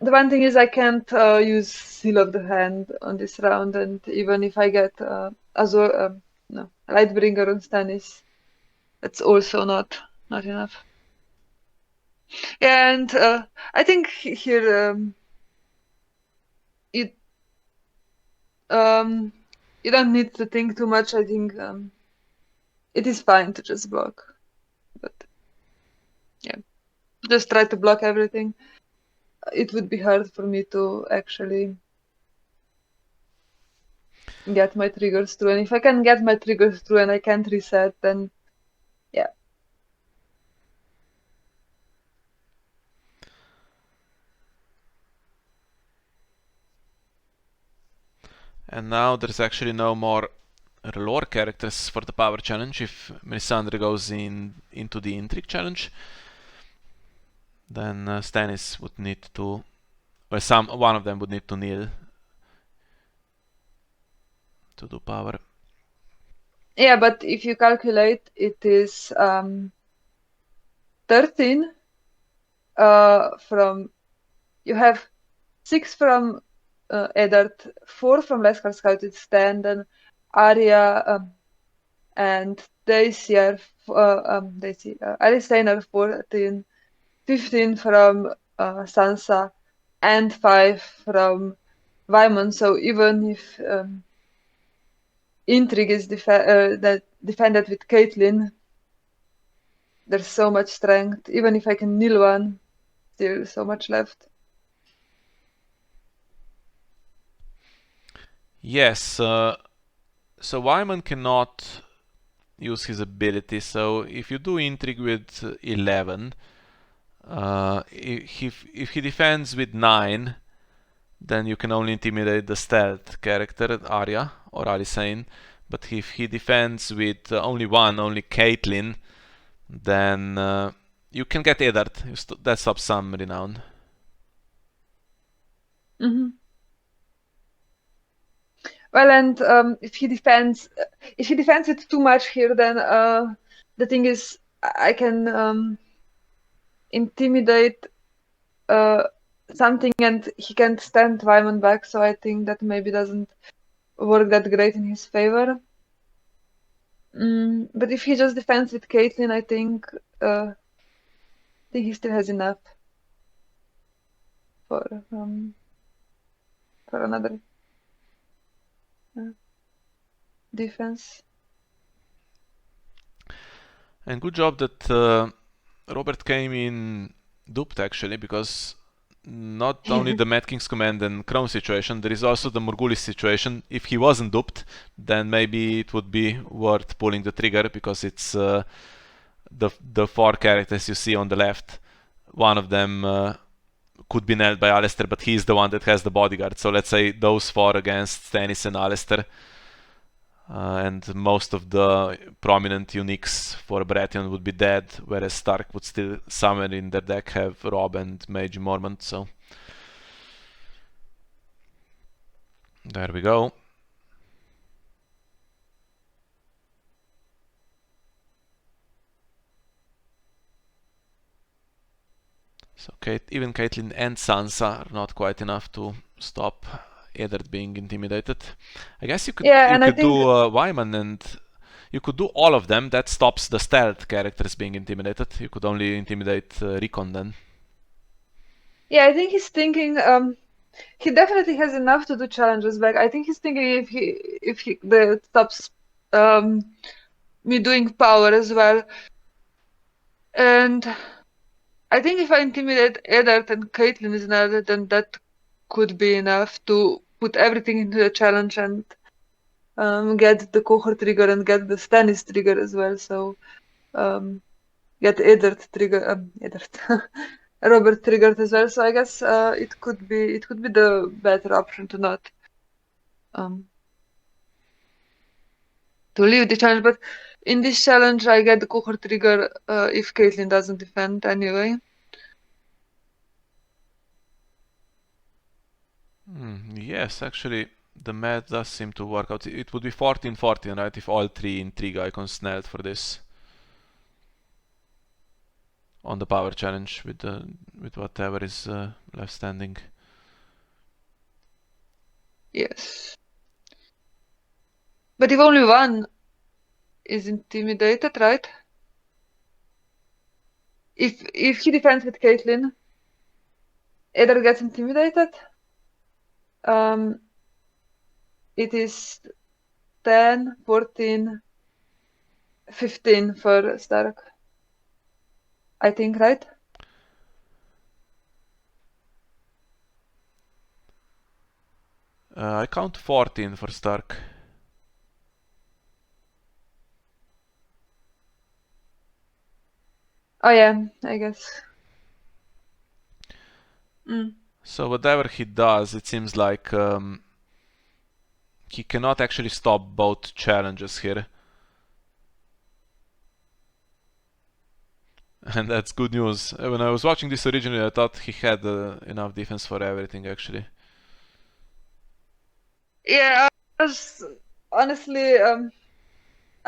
The one thing is I can't use Seal of the Hand on this round, and even if I get Lightbringer on Stannis, that's also not enough. Yeah, and I think here you don't need to think too much. I think it is fine to just block, but yeah, just try to block everything. It would be hard for me to actually get my triggers through, and if I can get my triggers through and I can't reset, then yeah. And now there's actually no more lore characters for the power challenge if Melisandre goes into the intrigue challenge. Then Stannis would need to, or one of them would need to kneel to do power. Yeah, but if you calculate, it is 13 from. You have 6 from Eddard, 4 from Leskar Scout, it's 10, then Arya and Daisy are Aristain are 14, 15 from Sansa, and 5 from Vaemon. So even if Intrigue is defended with Caitlyn, there's so much strength. Even if I can kneel one, still so much left. Yes, so Vaemon cannot use his ability. So if you do intrigue with 11, if he defends with 9, then you can only intimidate the stealth character, Arya or Alysanne. But if he defends with only Caitlyn, then you can get Eddard. That stops some renown. Well, and if he defends it too much here, then the thing is, I can intimidate something, and he can't stand Wyman back. So I think that maybe doesn't work that great in his favor. But if he just defends with Caitlyn, I think he still has enough for another defense. And good job that Robert came in duped, actually, because not only the Mad King's Command and Crown situation, there is also the Morghulis situation. If he wasn't duped, then maybe it would be worth pulling the trigger, because it's the 4 characters you see on the left. One of them could be nailed by Alistair, but he's the one that has the bodyguard. So let's say those 4 against Stannis and Alistair. And most of the prominent uniques for Baratheon would be dead, whereas Stark would still somewhere in their deck have Robb and Mage Mormont, so there we go. So even Caitlyn and Sansa are not quite enough to stop Eddard being intimidated. I guess you could, do Wyman, and you could do all of them. That stops the stealth characters being intimidated. You could only intimidate Rickon then. Yeah, I think he's thinking he definitely has enough to do challenges back. I think he's thinking if that stops me doing power as well. And I think if I intimidate Eddard and Caitlyn is another, then that could be enough to put everything into the challenge and get the Qohor trigger and get the Stannis trigger as well. So get Eddard trigger, Robert triggered as well. So I guess it could be the better option to not to leave the challenge. But in this challenge, I get the Qohor trigger if Caitlyn doesn't defend anyway. Yes, actually, the math does seem to work out. It would be 14-14, right, if all 3 intrigue icons nailed for this. On the power challenge with whatever is left standing. Yes. But if only one is intimidated, right? If he defends with Caitlyn, Eddard gets intimidated. It is 10, 14, 15 for Stark. I think, right? I count 14 for Stark. Oh yeah, I guess. So whatever he does, it seems like he cannot actually stop both challenges here. And that's good news. When I was watching this originally, I thought he had enough defense for everything, actually. Yeah, I was honestly a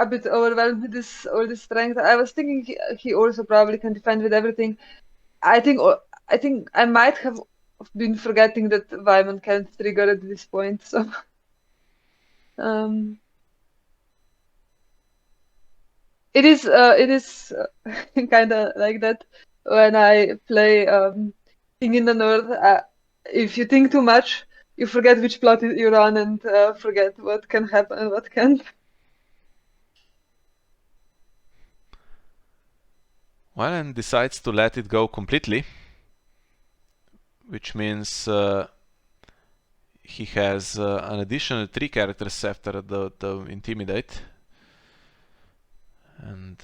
bit overwhelmed with all this strength. I was thinking he also probably can defend with everything. I think I might have been forgetting that Wyman can't trigger at this point, so it is kind of like that when I play King in the North. If you think too much, you forget which plot you're on and forget what can happen and what can't. Well, and decides to let it go completely, which means he has an additional 3 characters after the Intimidate. And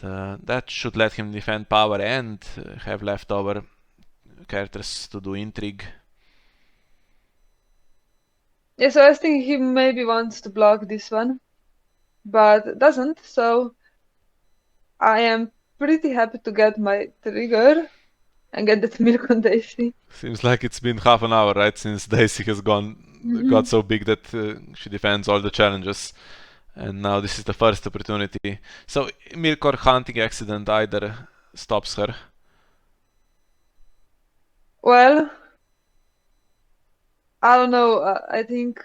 that should let him defend power and have leftover characters to do intrigue. Yeah, so I think he maybe wants to block this one, but doesn't, so I am pretty happy to get my trigger and get that milk on Daisy. Seems like it's been half an hour, right, since Daisy has got so big that she defends all the challenges. And now this is the first opportunity. So milk or hunting accident either stops her. Well, I don't know. I think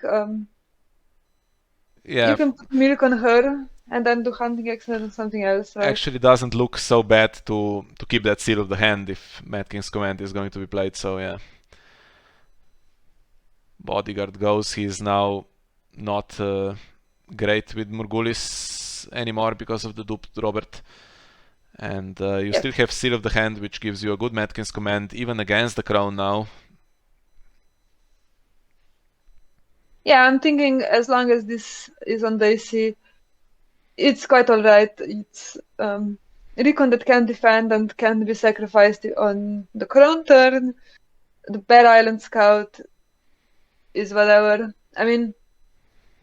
Yeah, you can put milk on her and then do hunting accident on something else, right? actually doesn't look so bad to keep that seal of the hand if Mad King's command is going to be played. So yeah, bodyguard goes. He's now not great with Morgulis anymore because of the duped Robert. And you Yep. still have seal of the hand, which gives you a good Mad King's command even against the crown now. Yeah, I'm thinking as long as this is on Daisy, it's quite alright. It's recon that can defend and can be sacrificed on the crown turn. The Bear Island Scout is whatever. I mean,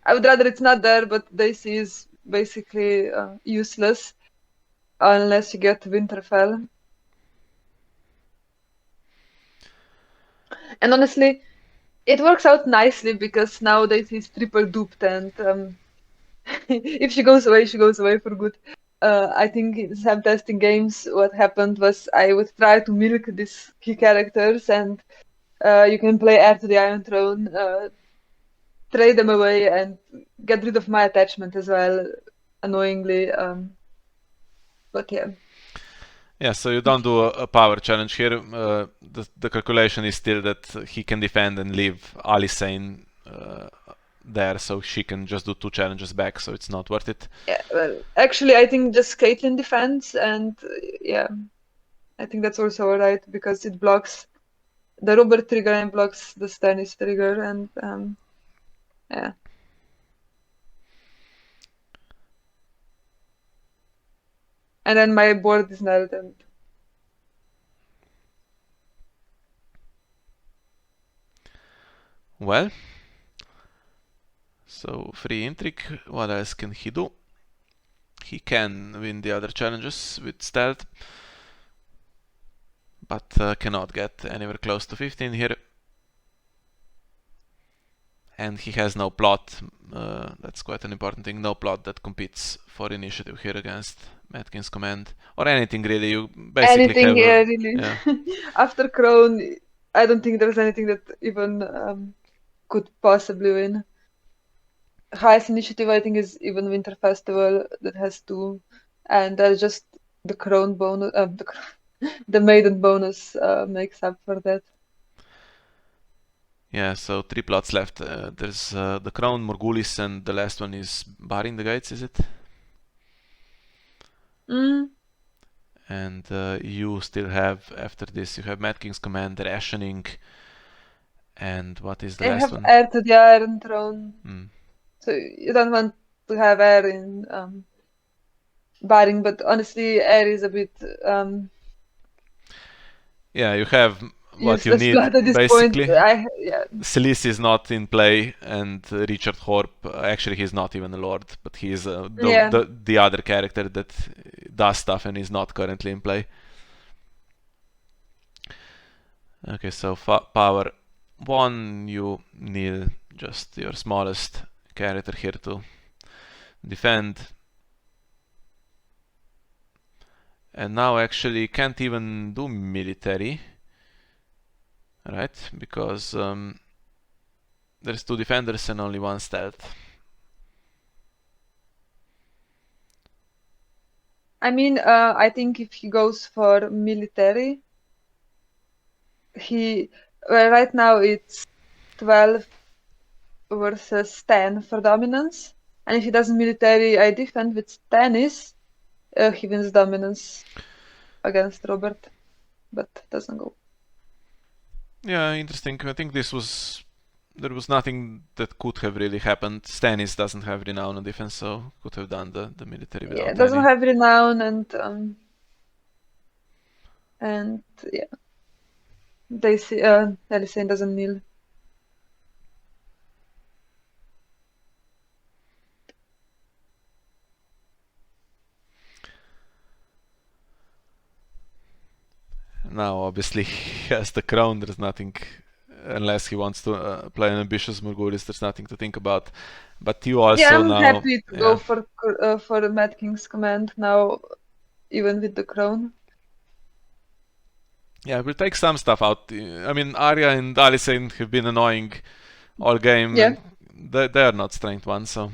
I would rather it's not there, but Daisy is basically useless unless you get Winterfell. And honestly, it works out nicely because now Daisy is triple duped, and if she goes away for good. I think in some testing games, what happened was I would try to milk these key characters, and you can play Heir to the Iron Throne, trade them away, and get rid of my attachment as well, annoyingly. But yeah. Yeah, so you don't do a power challenge here. The calculation is still that he can defend and leave Alicane there, so she can just do 2 challenges back, so it's not worth it. Yeah, well, actually, I think just Caitlyn defends, and yeah, I think that's also alright because it blocks the Robert trigger and blocks the Stannis trigger, and yeah. And then my board is nulled, and Well, so free intrigue. What else can he do? He can win the other challenges with stealth, but cannot get anywhere close to 15 here. And he has no plot. That's quite an important thing. No plot that competes for initiative here against Mad King's command, or anything really. You basically anything, have yeah, really. yeah. After Crown, I don't think there's anything that even could possibly win. Highest initiative, I think, is even Winter Festival that has 2, and that's just the Crown bonus. The Maiden bonus makes up for that. Yeah, so 3 plots left. There's the Crown, Morgulis, and the last one is Barring the Gates, is it? Mm. And you still have, after this, you have Mad King's command, Rationing, and what is the I last have one? Heir to the Iron Throne, Mm. so you don't want to have Heir in Barring, but honestly, Heir is a bit Yeah, you have what you useless need, plot at this point. basically. Yeah. Selyse is not in play, and Richard Thorpe, actually he's not even a lord, but he is Yeah. the other character that does stuff and is not currently in play. Okay, so power 1, you need just your smallest character here to defend. And now actually can't even do military, right? Because there's 2 defenders and only 1 stealth. I mean, I think if he goes for military, well, right now it's 12 versus 10 for dominance, and if he does military, I defend with Stannis. He wins dominance against Robert, but doesn't go. Yeah, interesting. I think there was nothing that could have really happened. Stannis doesn't have renown on defense, so could have done the military without Yeah, doesn't any. have renown, and yeah, they see Alicent doesn't kneel. now obviously he has the crown. There's nothing, unless he wants to play an ambitious Morgulis, there's nothing to think about. But you also Yeah, I'm now... happy to go for the Mad King's command now, even with the crown. Yeah, we'll take some stuff out. I mean, Arya and Alicent have been annoying all game. Yeah. And they are not strength 1, so...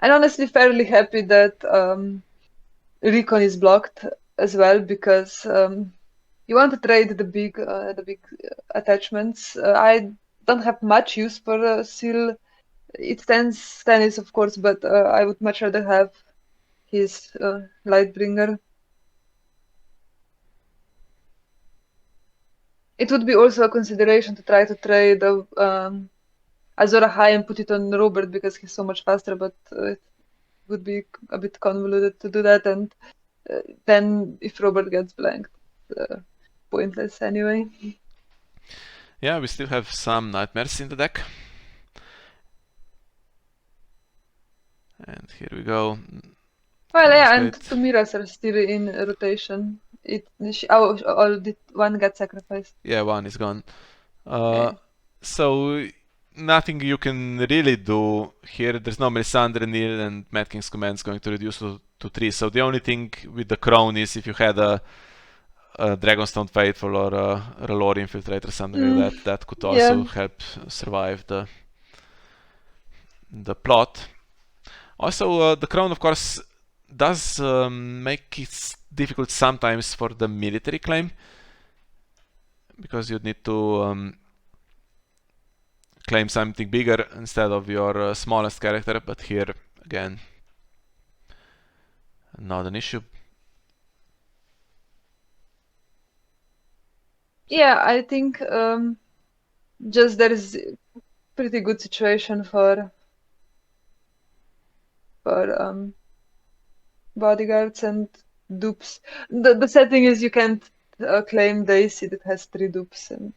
I'm honestly fairly happy that Recon is blocked as well, because you want to trade the big attachments. I don't have much use for Seal. It stands tennis, of course, but I would much rather have his Lightbringer. It would be also a consideration to try to trade Azor Ahai and put it on Robert, because he's so much faster, but it would be a bit convoluted to do that, and then if Robert gets blanked, pointless anyway. Yeah, we still have some Nightmares in the deck. And here we go. Well, yeah, and Great. two Miras are still in rotation. Did one get sacrificed? Yeah, one is gone. Okay. So nothing you can really do here. There's no Melisandre, Neil, and Mad King's command is going to reduce to 3. So the only thing with the crown is if you had a Dragonstone Faithful or a Relore Infiltrator, something like that, that could also help survive the plot. Also, the crown, of course, does make it difficult sometimes for the military claim, because you'd need to claim something bigger instead of your smallest character, but here, again, not an issue. Yeah, I think just there is pretty good situation for bodyguards and dupes. The sad thing is you can't claim the AC that has 3 dupes. And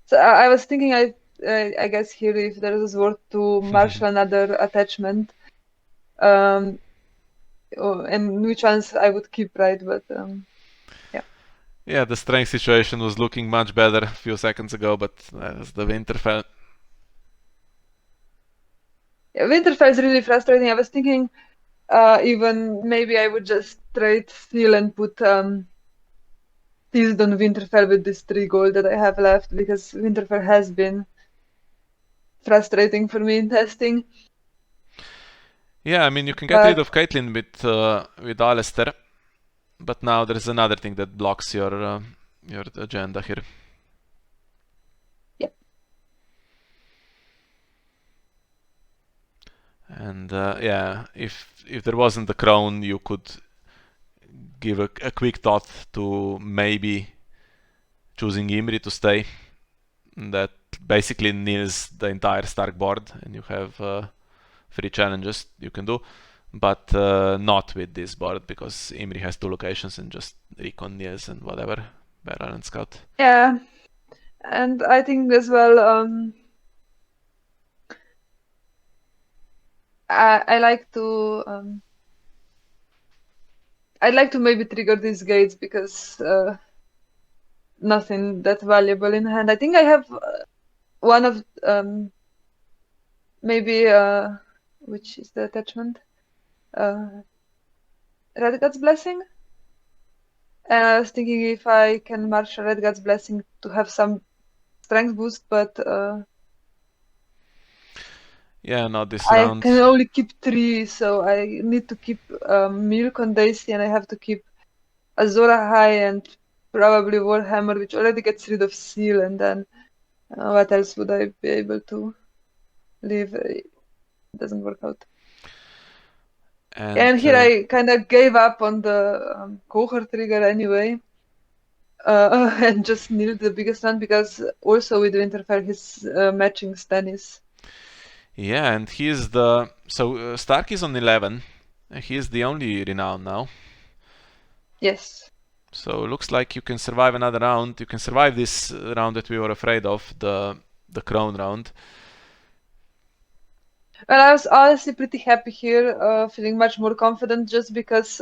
So I was thinking, I guess here if there is worth to marshal another attachment, and which ones I would keep, right? But yeah. Yeah, the strength situation was looking much better a few seconds ago, but as the Winterfell... Yeah, Winterfell is really frustrating. I was thinking even maybe I would just trade Steel and put Sealed on Winterfell with this 3 gold that I have left, because Winterfell has been frustrating for me in testing. Yeah, I mean, you can get rid of Caitlyn with Alistair, but now there's another thing that blocks your agenda here. Yep. And yeah, if there wasn't the crown, you could give a quick thought to maybe choosing Imri to stay. That basically nils the entire Stark board, and you have 3 challenges you can do, but not with this board, because Imri has 2 locations and just recon nils and whatever, barrel and scout. Yeah, and I think as well I like to I'd like to maybe trigger these gates, because nothing that valuable in hand. I think I have one of maybe which is the attachment? Red God's Blessing? And I was thinking if I can marshal Red God's Blessing to have some strength boost, but yeah, not this I round. can only keep 3, so I need to keep Milk on Daisy, and I have to keep Azor Ahai and probably Warhammer, which already gets rid of Seal, and then what else would I be able to leave? It doesn't work out. And here I kind of gave up on the Qohor trigger anyway, and just needed the biggest one, because also with Winterfell his matching stun is... Yeah, and he's the... So Stark is on 11. He is the only renown now. Yes. So looks like you can survive another round. You can survive this round that we were afraid of, the crown round. Well, I was honestly pretty happy here, feeling much more confident just because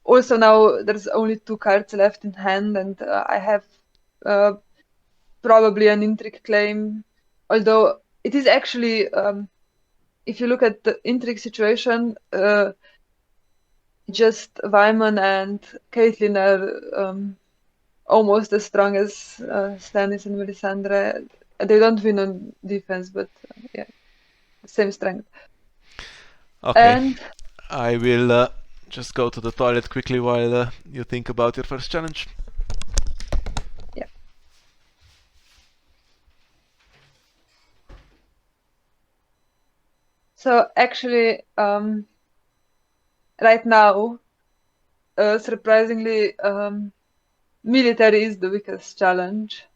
also now there's only 2 cards left in hand, and I have probably an intrigue claim. Although it is actually, if you look at the intrigue situation, just Wyman and Caitlyn are almost as strong as Stannis and Melisandre. They don't win on defense, but yeah, same strength. Okay, And I will just go to the toilet quickly while you think about your first challenge. yeah. So actually, right now, surprisingly, military is the weakest challenge.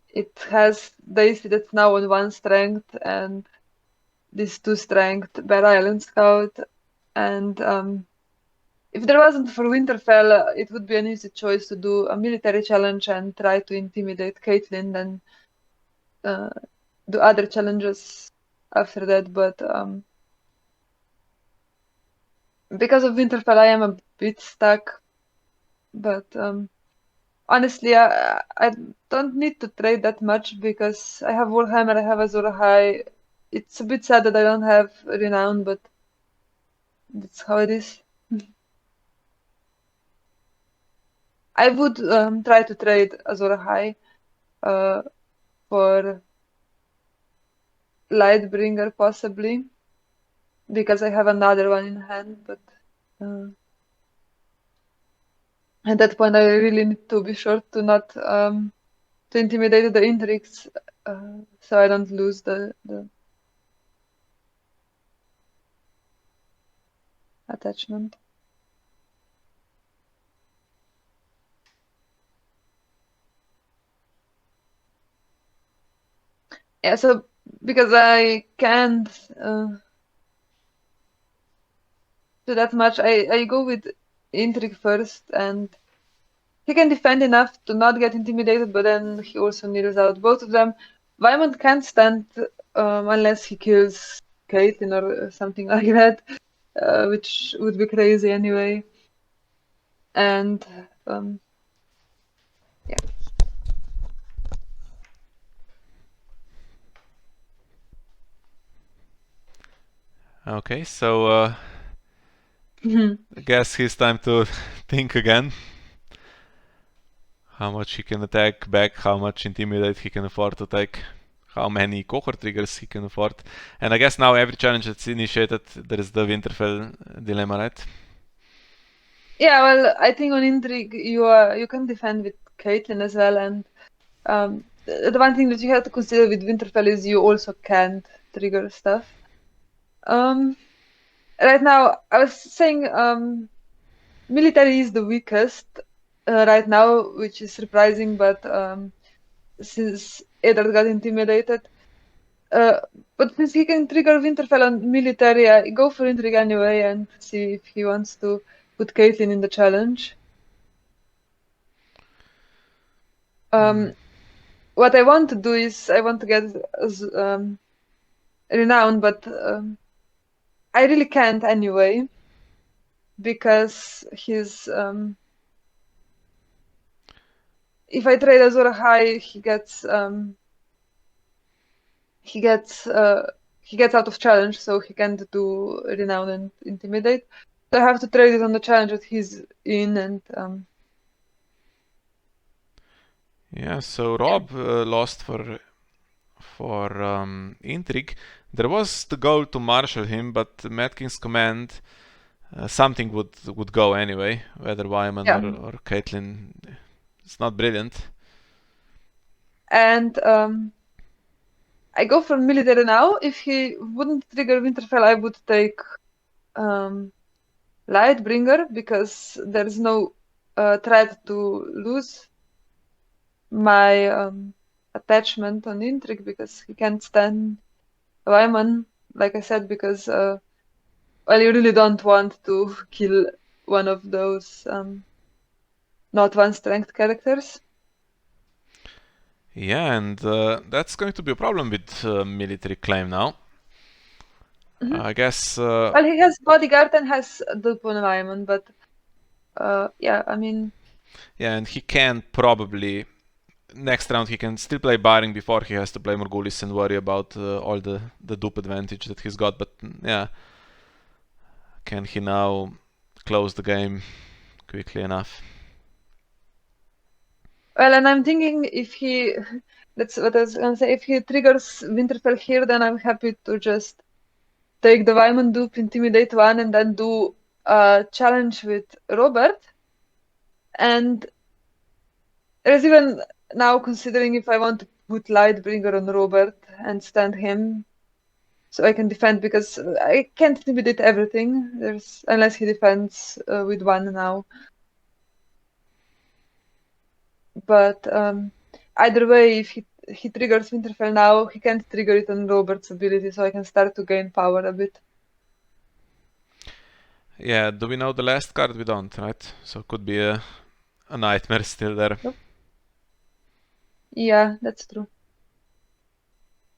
It has Daisy that's now on 1 strength and this 2 strength Bear Island Scout. And if there wasn't for Winterfell, it would be an easy choice to do a military challenge and try to intimidate Caitlyn, then do other challenges after that. But because of Winterfell, I am a bit stuck. But honestly, I don't need to trade that much because I have Warhammer, I have Azor Ahai. It's a bit sad that I don't have Renown, but that's how it is. I would try to trade Azor Ahai for Lightbringer possibly, because I have another one in hand, but at that point I really need to be sure to not to intimidate the intrigues, so I don't lose the attachment. Yeah, so because I can't do that much, I go with intrigue first, and he can defend enough to not get intimidated, but then he also needles out both of them. Wyman can't stand unless he kills Caitlyn or something like that, which would be crazy anyway. And yeah. Okay, so I guess it's time to think again. How much he can attack back, how much intimidate he can afford to take, how many Qohor triggers he can afford. And I guess now every challenge that's initiated, there is the Winterfell dilemma, right? Yeah, well, I think on intrigue you can defend with Caitlyn as well, and the one thing that you have to consider with Winterfell is you also can't trigger stuff. Right now, I was saying military is the weakest right now, which is surprising, but since Eddard got intimidated. But since he can trigger Winterfell on military, I go for intrigue anyway and see if he wants to put Caitlyn in the challenge. What I want to do is I want to get renown, but I really can't anyway because he's if I trade Azor Ahai, he gets out of challenge, so he can't do renown and intimidate. So I have to trade it on the challenge that he's in, and yeah. So Rob lost for intrigue. There was the goal to marshal him, but Mad King's command, something would go anyway, whether Wyman or Caitlyn. It's not brilliant. And I go for military now. If he wouldn't trigger Winterfell, I would take Lightbringer because there's no threat to lose my attachment on intrigue because he can't stand Wyman, like I said, because well, you really don't want to kill one of those not 1 strength characters. Yeah, and that's going to be a problem with military claim now. I guess. Well, he has bodyguard and has dupe on Wyman, but yeah, I mean. Yeah, and he can probably next round he can still play Barring before he has to play Morgulis and worry about all the dupe advantage that he's got. But yeah, can he now close the game quickly enough? Well, and I'm thinking if he, that's what I was gonna say, if he triggers Winterfell here, then I'm happy to just take the Wyman dupe, intimidate 1, and then do a challenge with Robert. And there's even now considering if I want to put Lightbringer on Robert and stand him so I can defend, because I can't intimidate everything. Unless he defends with 1 now. But either way, if he triggers Winterfell now, he can't trigger it on Robert's ability, so I can start to gain power a bit. Yeah, do we know the last card? We don't, right? So it could be a nightmare still there. Nope. Yeah, that's true.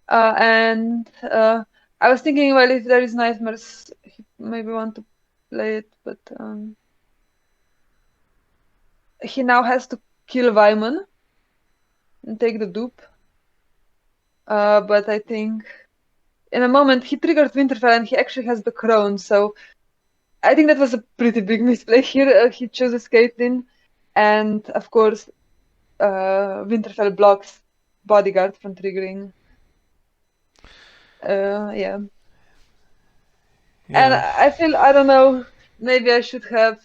And I was thinking, well, if there is nightmares, he maybe want to play it, but he now has to kill Wyman and take the dupe. But I think in a moment he triggered Winterfell and he actually has the crown, so I think that was a pretty big misplay here. He chooses Caitlyn, and of course Winterfell blocks bodyguard from triggering. Yeah. And I feel, I don't know, maybe I should have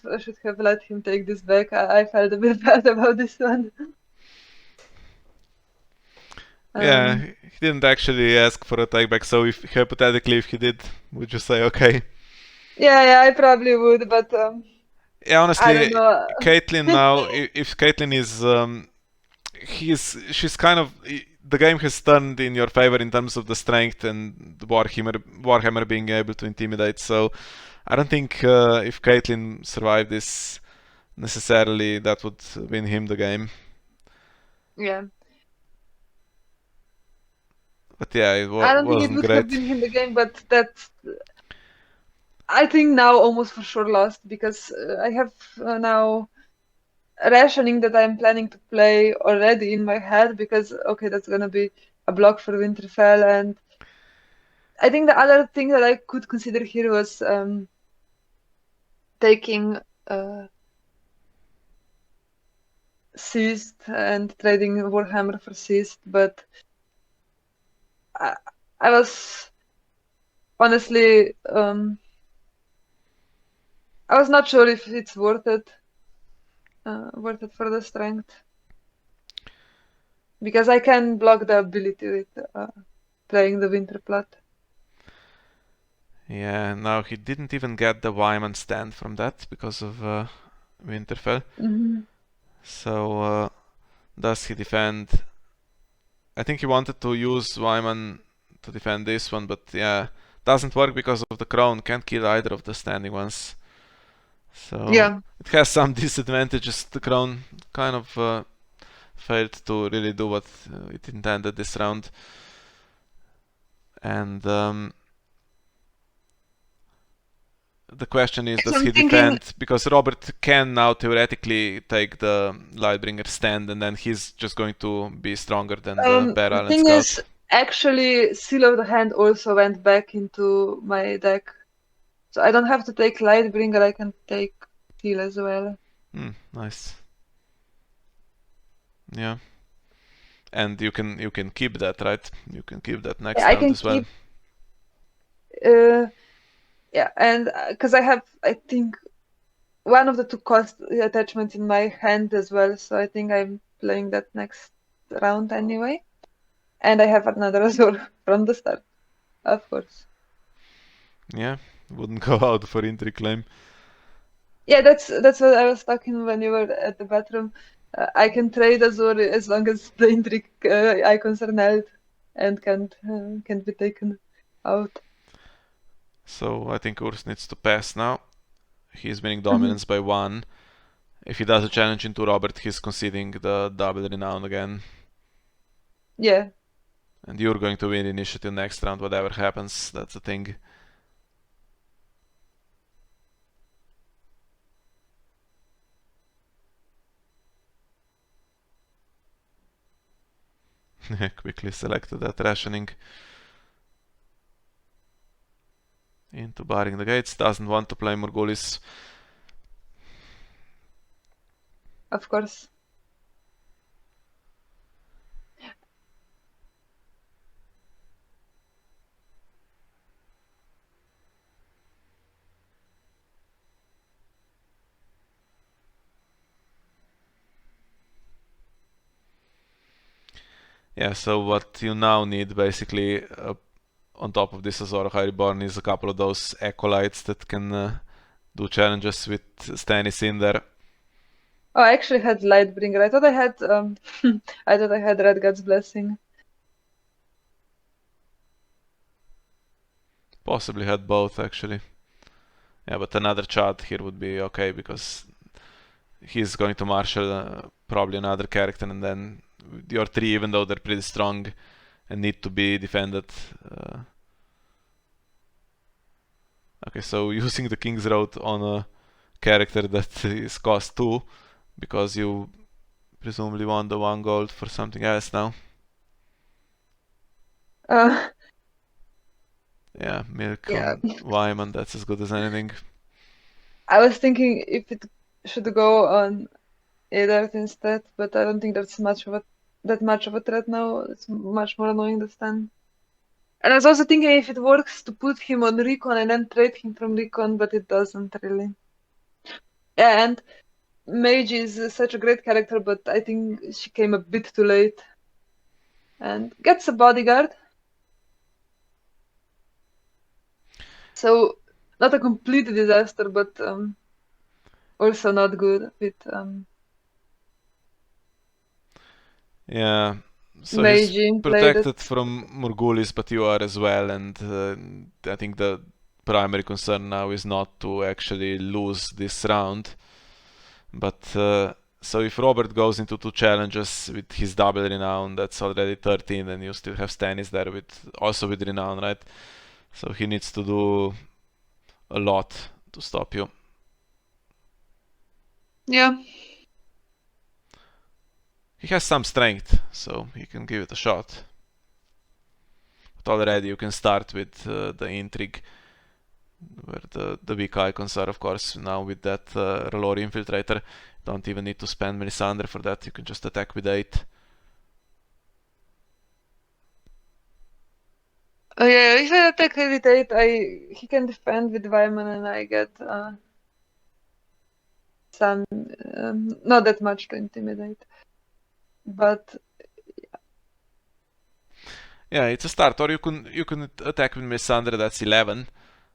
let him take this back. I felt a bit bad about this one. Yeah, he didn't actually ask for a takeback, so if hypothetically if he did, would you say okay? Yeah, I probably would, but yeah, honestly, I don't know. Caitlyn now, if Caitlyn is, she's kind of, the game has turned in your favor in terms of the strength and Warhammer being able to intimidate. So I don't think if Caitlyn survived this necessarily, that would win him the game. Yeah. But yeah, it I don't think it wasn't would great. have been him the game, but that's, I think now almost for sure lost, because I have now rationing that I'm planning to play already in my head, because okay, that's gonna be a block for Winterfell, and I think the other thing that I could consider here was taking Seized and trading Warhammer for Seized, but I was honestly I was not sure if it's worth it for the strength, because I can block the ability with playing the Winterplat. Yeah, now he didn't even get the Wyman stand from that because of Winterfell. So does he defend? I think he wanted to use Wyman to defend this one, but yeah, doesn't work because of the crown. Can't kill either of the standing ones. So Yeah, it has some disadvantages. The crown kind of failed to really do what it intended this round. And the question is, does he defend? Because Robert can now theoretically take the Lightbringer stand, and then he's just going to be stronger than the Bear Island thing Scout. is, actually, Seal of the Hand also went back into my deck, so I don't have to take Lightbringer. I can take Seal as well. Nice. Yeah, and you can keep that, right? You can keep that next round as well. Yeah, and because I have, I think, one of the 2 cost attachments in my hand as well, so I think I'm playing that next round anyway. And I have another Azor from the start, of course. Yeah, wouldn't go out for Intrigue Claim. Yeah, that's what I was talking when you were at the bathroom. I can trade Azor as long as the Intrigue icons are nulled and can't be taken out. So I think Urs needs to pass now. He's winning dominance by 1, If he does a challenge into Robert, he's conceding the double renown again. Yeah. And you're going to win initiative next round, whatever happens. That's the thing. Quickly selected that rationing. Into barring the gates. Doesn't want to play Morghulis. Of course. Yeah, so what you now need basically on top of this Azor Reborn is a couple of those acolytes that can do challenges with Stannis in there. Oh, I actually had Lightbringer. I thought I had I thought I had Red God's Blessing. Possibly had both actually. Yeah, but another chart here would be okay because he's going to marshal probably another character, and then your three, even though they're pretty strong and need to be defended. Okay, so using the King's Road on a character that is cost 2 because you presumably want the 1 gold for something else now. Yeah, milk Yeah. on Wyman, that's as good as anything. I was thinking if it should go on Eddard instead, but I don't think that's that much of a threat now. It's much more annoying to stand. And I was also thinking if it works to put him on Recon and then trade him from Recon, but it doesn't really. Yeah, and Mage is such a great character, but I think she came a bit too late. And gets a bodyguard. So not a complete disaster, but also not good with Yeah, so Mage he's in play. protected from Morghulis, but you are as well, and I think the primary concern now is not to actually lose this round. But so if Robert goes into 2 challenges with his double renown, that's already 13, and you still have Stannis there also with renown, right? So he needs to do a lot to stop you. Yeah. He has some strength, so he can give it a shot. But already you can start with the intrigue, where the weak icons are, of course. Now with that R'hllor Infiltrator, don't even need to spend Melisandre for that, you can just attack with 8. Oh yeah, if I attack with 8, he can defend with Vyman and I get some not that much to intimidate. But yeah, it's a start. Or you can attack with Melisandre, that's 11.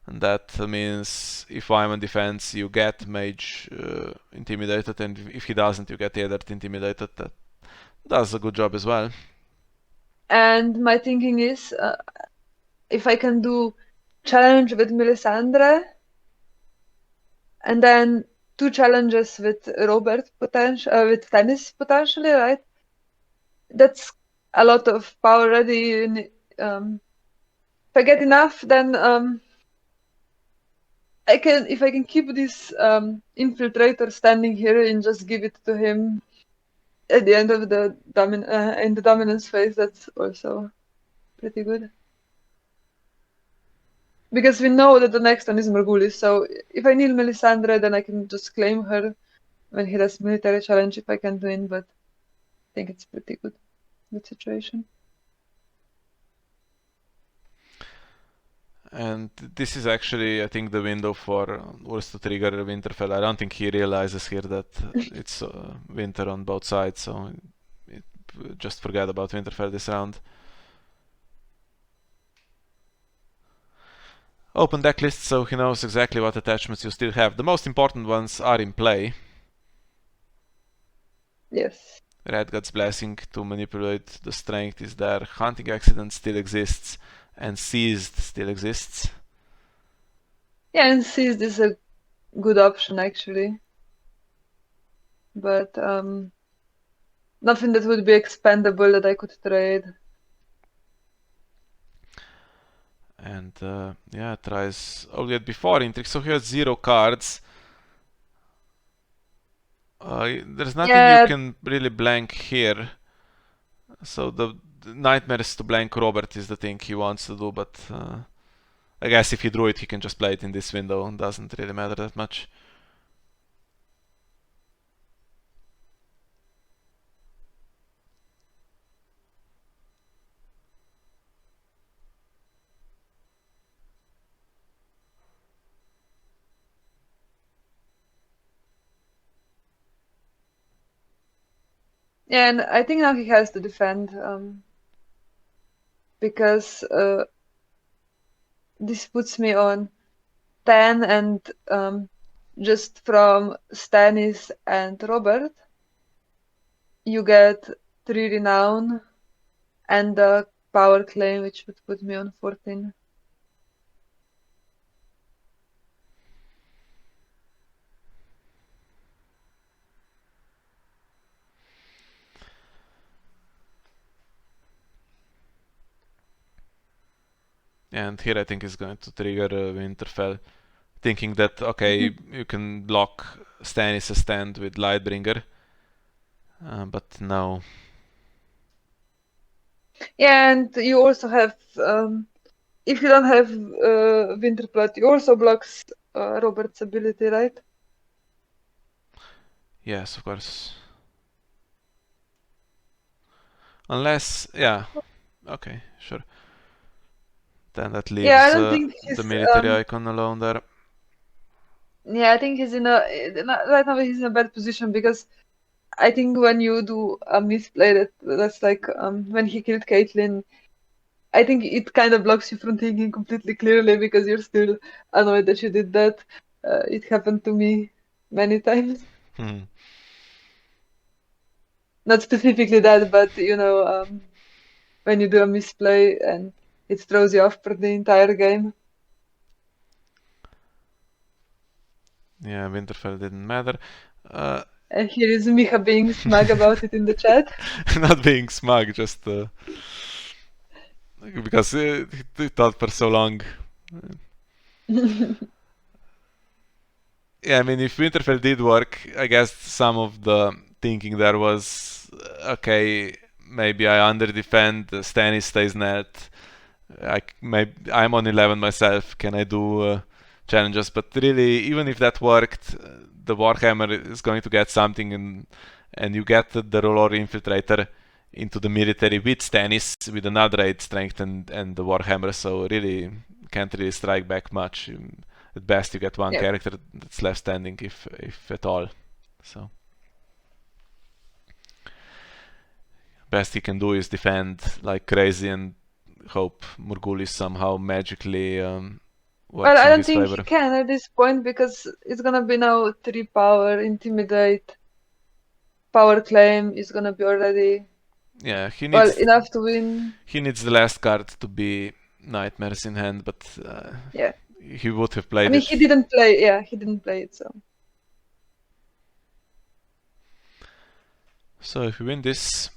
And that means if Wyman defends, you get Mage intimidated, and if he doesn't, you get Eddard intimidated. That does a good job as well. and my thinking is if I can do challenge with Melisandre and then 2 challenges with Robert with Stannis potentially, right? That's a lot of power already. If I get enough, then if I can keep this infiltrator standing here and just give it to him at the end of the in the dominance phase, that's also pretty good. Because we know that the next one is Morghulis, so if I need Melisandre, then I can just claim her when he does military challenge if I can't win, but I think it's pretty good situation. And this is actually, I think, the window for Urs to trigger Winterfell. I don't think he realizes here that it's winter on both sides, so just forget about Winterfell this round. Open deck list so he knows exactly what attachments you still have. The most important ones are in play. Yes. Red God's Blessing to manipulate the strength is there. Hunting Accident still exists. And Seized still exists. Yeah, and Seized is a good option actually. but nothing that would be expendable that I could trade. And yeah, tries Olliet before Intrigue, so he has 0 cards. There's nothing you Yeah, can really blank here. So the nightmares to blank Robert is the thing he wants to do, but I guess if he drew it, he can just play it in this window. Doesn't really matter that much. yeah, and I think now he has to defend because this puts me on 10, and just from Stannis and Robert, you get 3 renown and a power claim, which would put me on 14. And here I think he's going to trigger Winterfell, thinking that, okay, you can block Stannis' stand with Lightbringer. But no. Yeah, and you also have, if you don't have Winterblood, you also blocks Robert's ability, right? Yes, of course. Unless, yeah, okay, sure. Then that leaves Yeah, I don't think the he's, military icon alone there. yeah, I think he's right now he's in a bad position because I think when you do a misplay, that's like when he killed Caitlyn, I think it kind of blocks you from thinking completely clearly because you're still annoyed that you did that. It happened to me many times. Not specifically that, but you know, when you do a misplay and it throws you off for the entire game. Yeah, Winterfell didn't matter. And here is Micha being smug about it in the chat. Not being smug, just because he thought for so long. Yeah, I mean, if Winterfell did work, I guess some of the thinking there was, okay, maybe I under defend, Stannis stays net. I'm on 11 myself. Can I do challenges? But really, even if that worked, the Warhammer is going to get something, and you get the Rolor Infiltrator into the military with Stannis, with another 8 strength and the Warhammer. So really, can't really strike back much. At best, you get one Yeah. character that's left standing, if at all. So best he can do is defend like crazy and hope Morghulis somehow magically works Well, I in don't his think favor. he can at this point because it's gonna be now 3 power, intimidate, power claim is gonna be already Yeah, well enough to win. he needs the last card to be Nightmares in hand, but Yeah. he would have I played mean, it. he didn't play. Yeah, he didn't play it. So if we win this,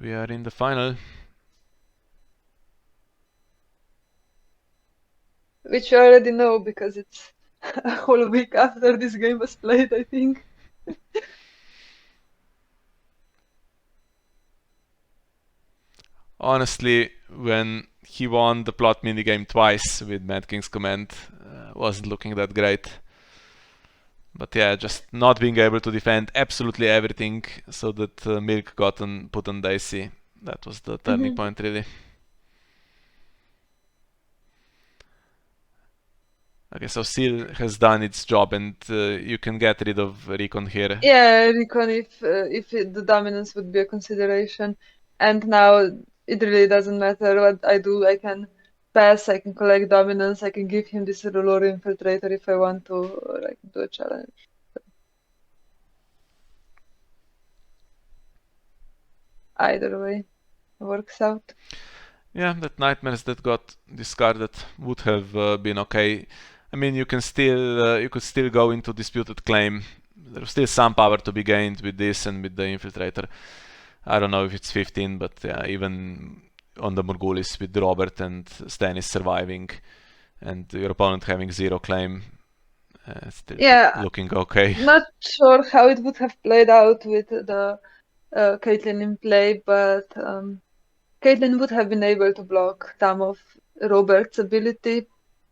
we are in the final. Which you already know because it's a whole week after this game was played, I think. Honestly, when he won the plot minigame twice with Mad King's Command, wasn't looking that great. But yeah, just not being able to defend absolutely everything, so that Milk got put on Dicey. That was the turning point, really. Okay, so Seal has done its job, and you can get rid of Recon here. Yeah, Recon if the dominance would be a consideration. And now it really doesn't matter what I do. I can pass, I can collect dominance, I can give him this Rolor Infiltrator if I want to, or I can do a challenge. Either way, works out. Yeah, that Nightmares that got discarded would have been okay. I mean, you could still go into Disputed Claim. there's still some power to be gained with this and with the Infiltrator. I don't know if it's 15, but yeah, even on the Morgulis with Robert and Stannis surviving and your opponent having 0 claim, still looking okay. Not sure how it would have played out with the Caitlyn in play, but Caitlyn would have been able to block some of Robert's ability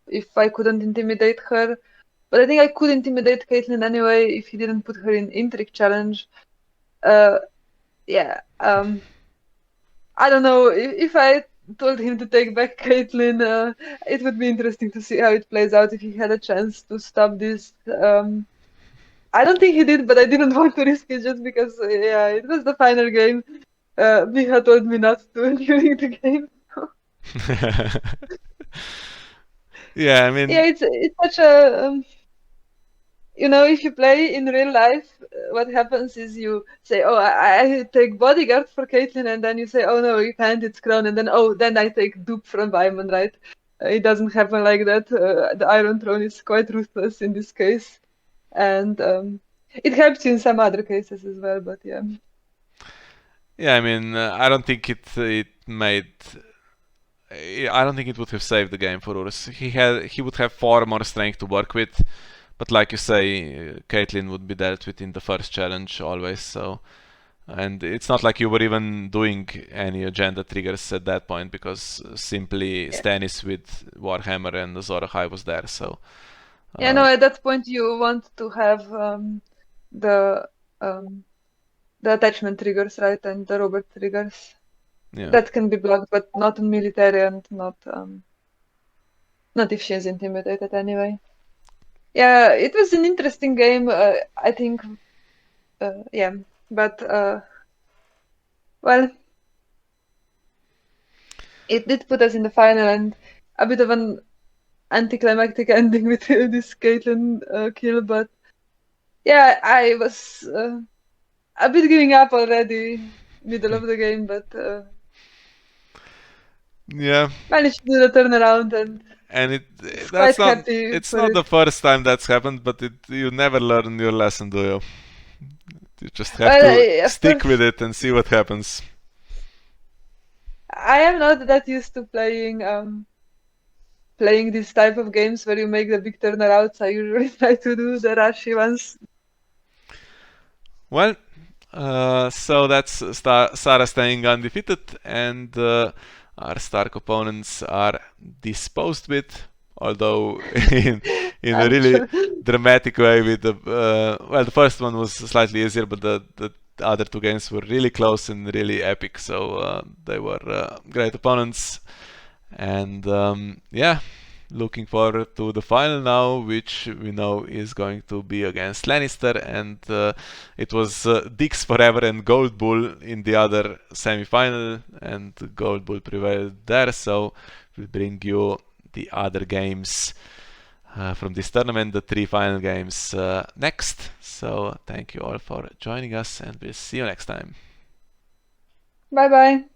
if I couldn't intimidate her. But I think I could intimidate Caitlyn anyway if he didn't put her in Intrigue Challenge. I don't know, if I told him to take back Caitlyn, it would be interesting to see how it plays out if he had a chance to stop this. I don't think he did, but I didn't want to risk it just because, it was the final game. Miha told me not to during the game. Yeah, I mean... Yeah, it's such a... if you play in real life, what happens is you say, oh, I take bodyguard for Caitlyn, and then you say, oh no, you can't, it's Crown, and then, then I take dupe from Wyman, right? It doesn't happen like that. The Iron Throne is quite ruthless in this case. And it helps you in some other cases as well, but yeah. Yeah, I mean, I don't think it made... I don't think it would have saved the game for Urs. He would have far more strength to work with, but like you say, Caitlyn would be dealt with in the first challenge always. So, and it's not like you were even doing any agenda triggers at that point because simply Stannis with Warhammer and Azor Ahai was there. So. At that point you want to have the attachment triggers, right, and the Robert triggers. Yeah. That can be blocked, but not in military and not if she is intimidated anyway. Yeah, it was an interesting game, I think. But well, it did put us in the final and a bit of an anticlimactic ending with this Caitlyn kill, but yeah, I was a bit giving up already middle of the game, but managed to do the turnaround and it's not the first time that's happened, but you never learn your lesson, do you? You just have to stick with it and see what happens. I am not that used to playing this type of games where you make the big turnarounds. I usually try to do the rushy ones. Well, so that's Saraaa staying undefeated, and our Stark opponents are disposed with, although in a really dramatic way. With the first one was slightly easier, but the other two games were really close and really epic. So they were great opponents, and looking forward to the final now, which we know is going to be against Lannister, and it was Dix Forever and Gold Bull in the other semi-final, and Gold Bull prevailed there, so we'll bring you the other games from this tournament, the 3 final games next. So thank you all for joining us, and we'll see you next time. Bye bye.